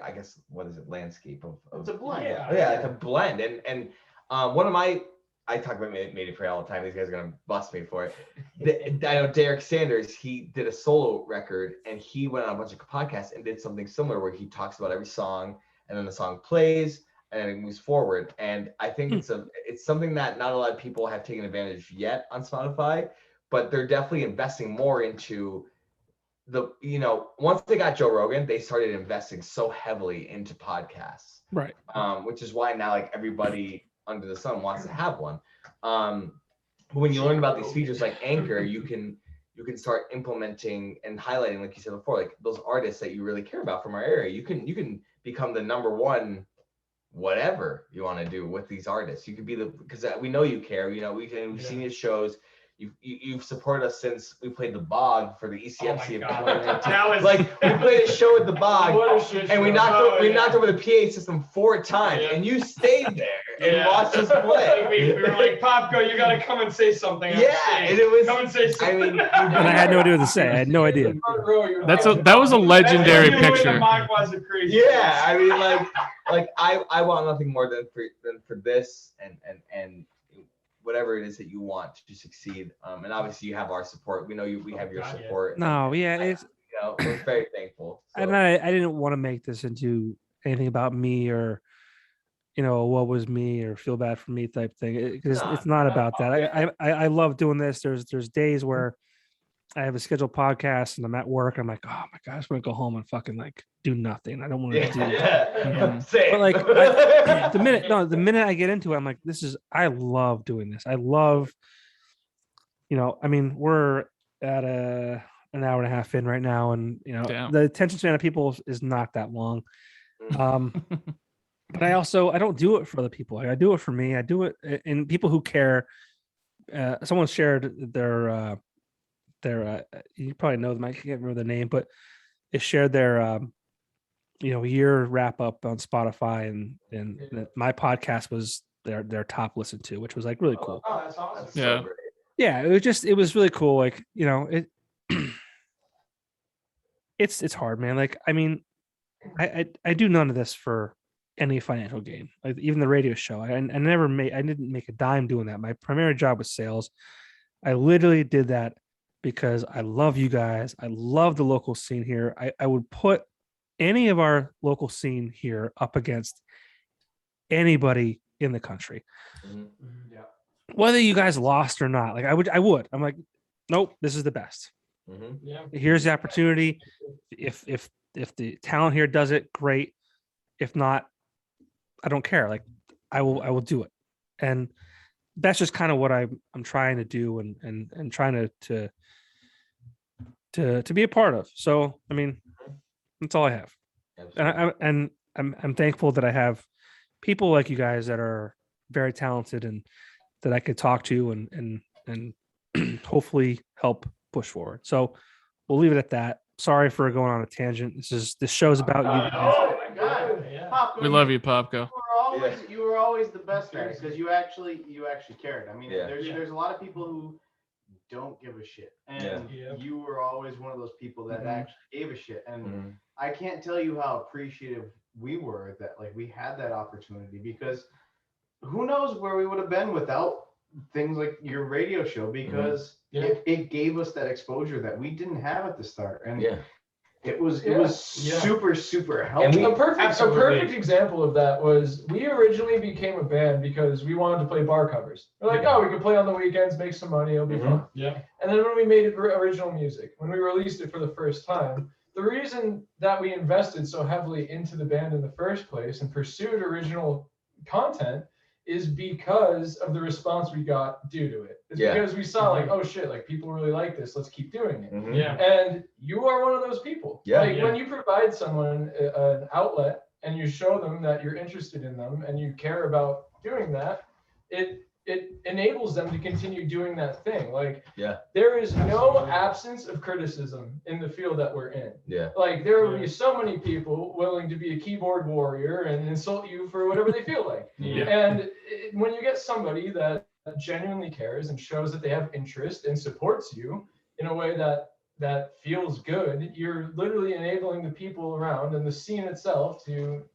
I guess, what is it, landscape of It's a blend. yeah, it's a blend. And one of my, I talk about Made It Free all the time. These guys are gonna bust me for it. I know Derek Sanders, he did a solo record and he went on a bunch of podcasts and did something similar where he talks about every song and then the song plays and then it moves forward. And I think it's something that not a lot of people have taken advantage yet on Spotify, but they're definitely investing more into once they got Joe Rogan, they started investing so heavily into podcasts. Right. Which is why now like everybody under the sun wants to have one. But when you learn about these features like Anchor, you can start implementing and highlighting, like you said before, like those artists that you really care about from our area. You can become the number one, whatever you want to do with these artists. You could be because we know you care. We've seen your shows. You've supported us since we played the Bog for the ECMC of 2019. That was like we played a show at the Bog What a shit and we show. knocked over the PA system 4 times and you stayed there and watched us play. we were like, Popko, you gotta come and say something. on Yeah, stage. and it was. Come and say I mean, mean, And I had no idea what to say. I had no idea. That was a legendary picture. Maguas are crazy. yeah, I mean, like I want nothing more than for this and whatever it is that you want to succeed. And obviously you have our support. We know we have your support. No, yeah, it's we're very thankful. So. and I didn't want to make this into anything about me or what was me or feel bad for me type thing. Because it's not about that. I love doing this. There's days where I have a scheduled podcast and I'm at work. I'm like, oh my God, I just want to go home and fucking like do nothing. I don't want to do Yeah. Same. But like the minute I get into it, I'm like, I love doing this. I love, I mean, we're at an hour and a half in right now, and Damn. the attention span of people is not that long. But I don't do it for other people. I do it for me. I do it and people who care. Someone shared their you probably know them. I can't remember the name, but they shared their year wrap up on Spotify, and my podcast was their top listened to, which was like really cool. Oh, that's awesome. That's so Yeah. great. Yeah, it was really cool. Like it it's hard, man. Like I mean, I do none of this for any financial gain. Like even the radio show, I didn't make a dime doing that. My primary job was sales. I literally did that because I love you guys. I love the local scene here. I would put any of our local scene here up against anybody in the country, Yeah. whether you guys lost or not. Like I would. I'm like, nope, this is the best. Mhm. Yeah. Here's the opportunity. If the talent here does it, great. If not, I don't care. Like I will do it. And that's just kind of what I'm trying to do and trying to be a part of. So I mean, that's all I have. And I'm thankful that I have people like you guys that are very talented and that I could talk to and hopefully help push forward. So we'll leave it at that. Sorry for going on a tangent. This show's about you guys. Oh my God. Yeah. Popko, We love you, Popko. You were always the best man because you actually cared. I mean, Yeah. there's a lot of people who don't give a shit, and Yeah. you were always one of those people that Mhm. actually gave a shit. And Mhm. I can't tell you how appreciative we were that like we had that opportunity, because who knows where we would have been without things like your radio show, because Yeah. it gave us that exposure that we didn't have at the start, and Yeah. it was Yeah. super And helpful. we- A perfect Absolutely. example of that was we originally became a band because we wanted to play bar covers. We're like, oh, we could play on the weekends, make some money, it'll be fun. Yeah. And then when we made original music, when we released it for the first time, the reason that we invested so heavily into the band in the first place and pursued original content is because of the response we got due to it. It's Yeah. because we saw like, oh shit, like people really like this, let's keep doing it. Mhm. Yeah. And you are one of those people. Yeah. Like when you provide someone an outlet and you show them that you're interested in them and you care about doing that, it enables them to continue doing that thing. Like Yeah. there is no absence of criticism in the field that we're in. Yeah. Like there will be so many people willing to be a keyboard warrior and insult you for whatever they feel like. Yeah. And when you get somebody that genuinely cares and shows that they have interest and supports you in a way that feels good, you're literally enabling the people around and the scene itself to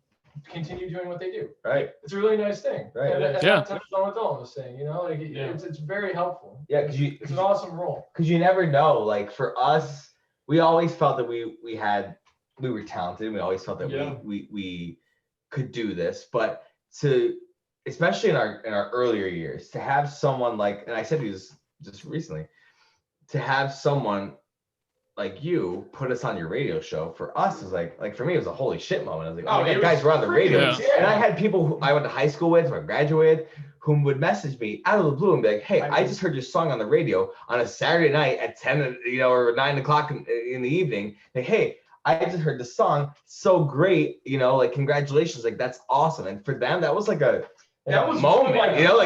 continue doing what they do. Right. It's a really nice thing. Right. And Yeah. that touches on what Dylan was saying, you know, like Yeah. it's very helpful. Yeah, because It's an awesome role. you never know. Like for us, we always felt that we were talented. We always felt that Yeah. we could do this. But especially in our earlier years, to have someone like, and I said this just recently, to have someone like you put us on your radio show, for us is like for me it was a holy shit moment. I was like, oh, it my guys was were on the radio. freaking- And I had people who I went to high school with, or graduated, whom would message me out of the blue and be like, hey, I just heard your song on the radio on a Saturday night at 10, or 9 o'clock in the evening. Like, hey, I just heard the song, so great, like congratulations, like that's awesome. And for them, that was like a moment,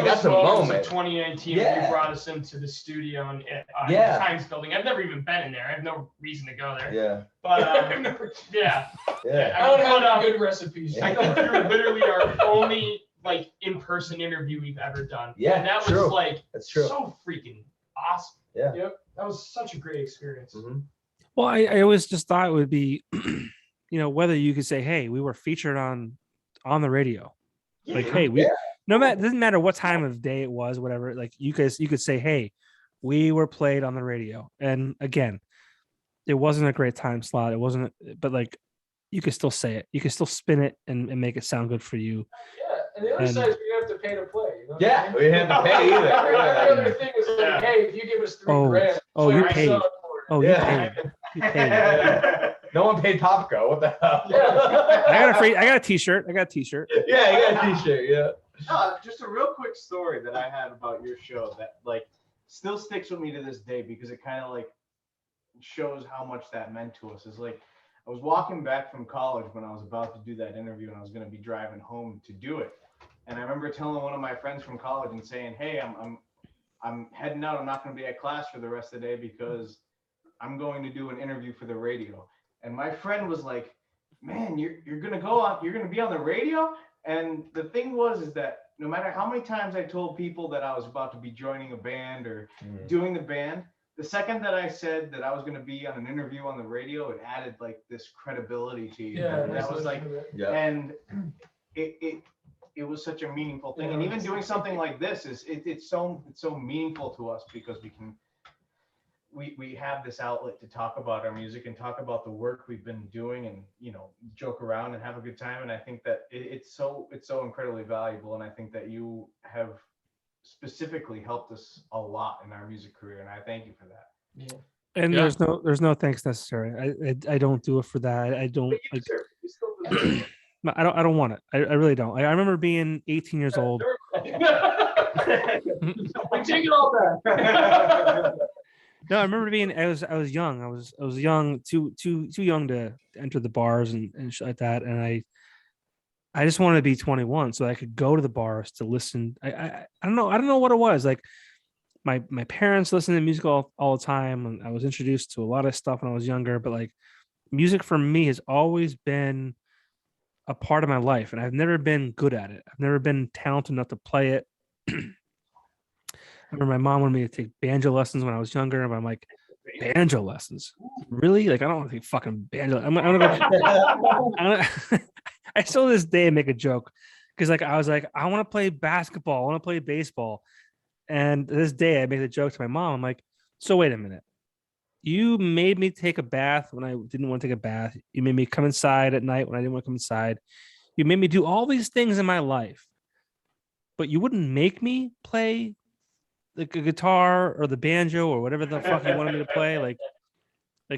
that's a moment. 2019, Yeah. you brought us into the studio and Yeah. Times building. I've never even been in there. I have no reason to go there. Yeah, But yeah, yeah. I don't but, have any good recipes. I think you were literally our only like in-person interview we've ever done. Yeah, and that true. was like That's true. so freaking awesome. Yep. That was such a great experience. Mhm. Well, I always just thought it would be, whether you could say, hey, we were featured on the radio. Like, hey, we no matter, it doesn't matter what time of day it was, whatever. Like you could say, hey, we were played on the radio. And again, it wasn't a great time slot. It wasn't, but like you could still say it. You could still spin it and make it sound good for you. Yeah, and the other And- side is we have to pay to play. You know what I Yeah, mean? we didn't have to pay either. Every Yeah. other thing is like, Yeah. hey, if you give us Oh, $3,000, oh, play you our paid. song. Oh, you Yeah. paid. You paid. No one paid Popko. What the hell? Yeah. I got a t-shirt. Yeah, you got a t-shirt. Yeah. Just a real quick story that I had about your show that like still sticks with me to this day, because it kind of like shows how much that meant to us. Is like I was walking back from college when I was about to do that interview, and I was going to be driving home to do it. And I remember telling one of my friends from college and saying, hey, I'm heading out. I'm not going to be at class for the rest of the day because I'm going to do an interview for the radio. And my friend was like, man, you're going to go out, you're going to be on the radio? And the thing is that no matter how many times I told people that I was about to be joining a band or doing the band, the second that I said that I was going to be on an interview on the radio, it added like this credibility to you. Yeah, And that was like, Yeah. and it was such a meaningful thing. And even doing something like this it's so meaningful to us because we have this outlet to talk about our music and talk about the work we've been doing and joke around and have a good time. And I think that it's so incredibly valuable. And I think that you have specifically helped us a lot in our music career, and I thank you for that. Yeah. And Yeah. there's no thanks necessary. I don't do it for that. I don't But you like. deserve it. You still deserve it. No, I don't want it. I really don't. Like, I remember being 18 years old. We take it all back. No, I remember I was young. I was young, too young to enter the bars and shit like that. And I just wanted to be 21 so I could go to the bars to listen. I don't know what it was. Like my parents listened to music all the time, and I was introduced to a lot of stuff when I was younger. But like, music for me has always been a part of my life, and I've never been good at it. I've never been talented enough to play it. I remember my mom wanted me to take banjo lessons when I was younger, but I'm like, banjo lessons? Really? Like, I don't want to take fucking banjo. I'm gonna go. I still to this day make a joke because like I was like, I want to play basketball, I want to play baseball, and this day I made a joke to my mom. I'm like, so wait a minute. You made me take a bath when I didn't want to take a bath. You made me come inside at night when I didn't want to come inside. You made me do all these things in my life, but you wouldn't make me play like a guitar or the banjo or whatever the fuck you wanted me to play. Like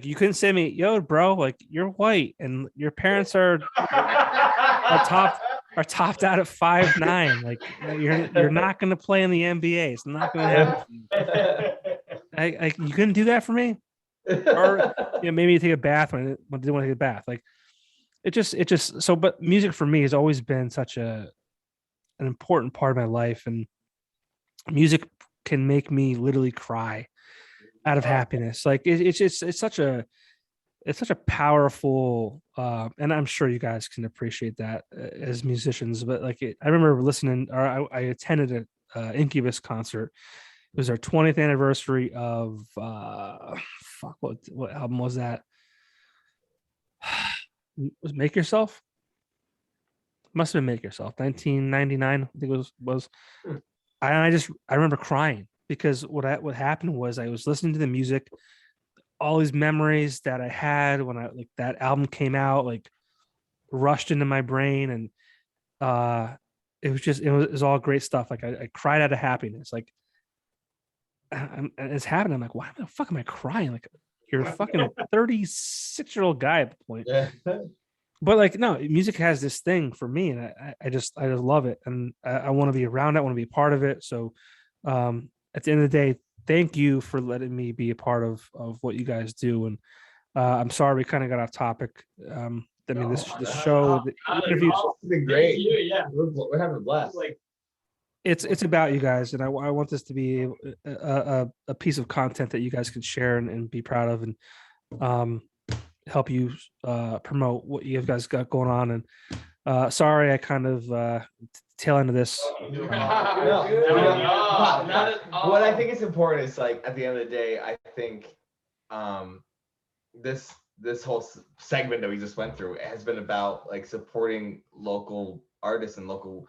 you couldn't say to me, yo, bro, like you're white and your parents are topped out at 5'9". Like you're not gonna play in the NBA. It's not gonna happen. I you couldn't do that for me. Or maybe you take a bath when I didn't want to take a bath. Like it just so. But music for me has always been such an important part of my life, and music can make me literally cry out of happiness. Like it's such a powerful and I'm sure you guys can appreciate that as musicians. But like I remember listening, or I attended an Incubus concert. It was our 20th anniversary of what album was that? Was Make Yourself? Must have been Make Yourself, 1999. I think it was. I remember crying because what happened was I was listening to the music, all these memories that I had when that album came out, like rushed into my brain, and it was all great stuff. Like I cried out of happiness. Like it's happening. I'm like, why the fuck am I crying? Like you're a fucking 36-year-old guy at the point. Yeah. But like, no, music has this thing for me, and I just love it, and I want to be around it. I want to be a part of it. So, at the end of the day, thank you for letting me be a part of what you guys do. And I'm sorry we kind of got off topic. I mean, this show, the interviews, It's been great. Yeah. We're having a blast. Like, it's about you guys, and I want this to be a piece of content that you guys can share and be proud of, and help you promote what you guys got going on. And sorry, I kind of tail end of this. What I think is important is like at the end of the day, I think this whole segment that we just went through has been about like supporting local artists and local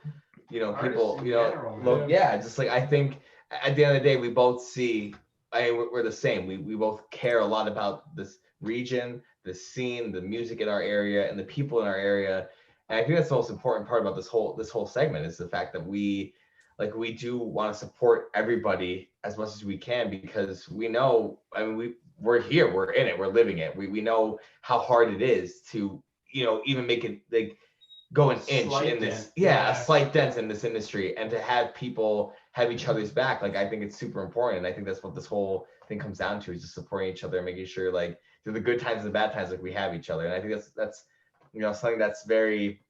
people, just like I think at the end of the day we both see, we're the same. We both care a lot about this region, the scene, the music in our area, and the people in our area. And I think that's the most important part about this whole segment is the fact that we do want to support everybody as much as we can, because we know, I mean, we're here, we're in it, we're living it. We know how hard it is to, even make it like go an inch in this, a slight dent in this industry, and to have people have each other's back. Like, I think it's super important. And I think that's what this whole thing comes down to, is just supporting each other and making sure like through the good times and the bad times, like we have each other. And I think that's something that's very,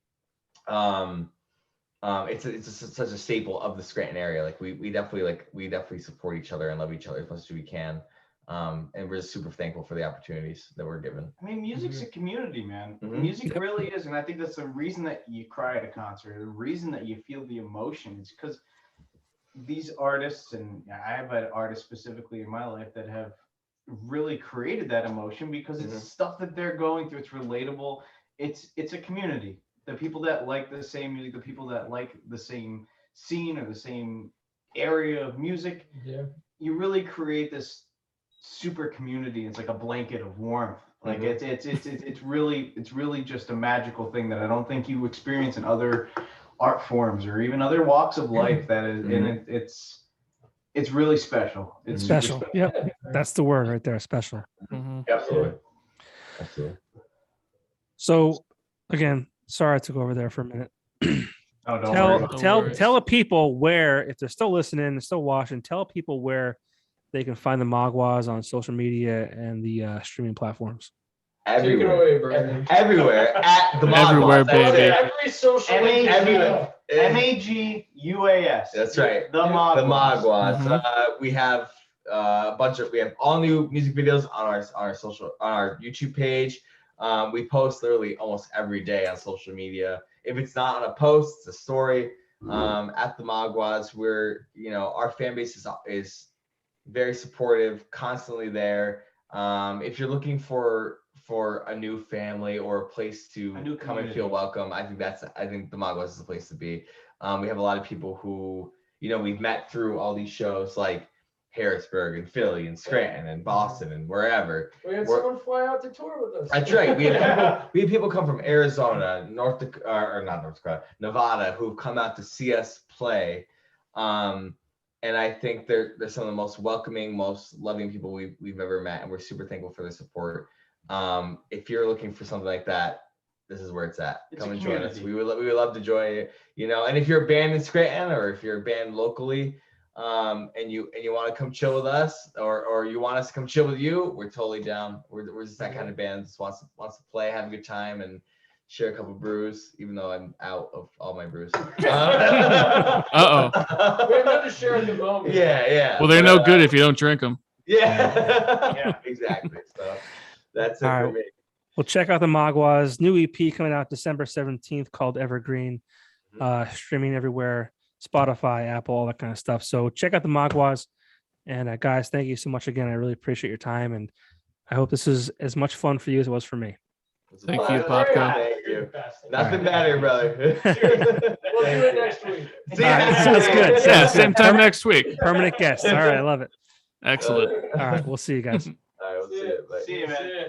it's such a staple of the Scranton area. Like we definitely support each other and love each other as much as we can. And we're just super thankful for the opportunities that we're given. I mean, music's a community, man. Mhm. Music really is. And I think that's the reason that you cry at a concert, the reason that you feel the emotion is because these artists, and I have had artists specifically in my life that have really created that emotion because it's stuff that they're going through. It's relatable. It's a community. The people that like the same music, the people that like the same scene or the same area of music, you really create this super community. It's like a blanket of warmth. Like it's really just a magical thing that I don't think you experience in other art forms or even other walks of life. That is, and it's really special. It's Special. super Yep, that's the word right there. Special. Absolutely. So again, sorry I took over there for a minute. Oh, don't worry. Tell the people where, if they're still listening, still watching, tell people where they can find the Maguas on social media and the streaming platforms. Take it everywhere. away, Brandon. Everywhere at the Maguas. Everywhere, That's baby. it. Every social media. Everywhere. Maguas. That's right. The Maguas. The Maguas. Mhm. We have we have all new music videos on our YouTube page. We post literally almost every day on social media. If it's not on a post, it's a story. At the Maguas, our fan base is very supportive, constantly there. If you're looking for a new family or a place to A new come and community. feel welcome, I think the Maguas is the place to be. We have a lot of people who we've met through all these shows like Harrisburg and Philly and Scranton and Boston and wherever. We had someone fly out to tour with us. That's right. We have people come from Arizona, not North Dakota, Nevada, who've come out to see us play. And I think they're some of the most welcoming, most loving people we've ever met, and we're super thankful for the support. If you're looking for something like that, this is where it's at. It's Come a and join us. community. We would love to join you. And if you're a band in Scranton or if you're a band locally, and you want to come chill with us, or you want us to come chill with you, we're totally down. We're just that kind of band that just wants to play, have a good time, and share a couple brews, even though I'm out of all my brews. Uh-oh. We have none to share at the moment. Yeah. Well, they're no good if you don't drink them. Yeah, exactly. So that's it All for right. me. Well, check out the Maguas new EP coming out December 17th called Evergreen, streaming everywhere, Spotify, Apple, all that kind of stuff. So check out the Maguas. And guys, thank you so much again. I really appreciate your time, and I hope this is as much fun for you as it was for me. Thank you, Thank Popko. Thank You're you. the best. Nothing better, brother. We'll do it next week. See All right, you. sounds good. Yeah, Sounds same good. time next week. Permanent guest. All right, I love it. Excellent. All right, we'll see you guys. All right, we'll see you. Bye. See you, man. See ya.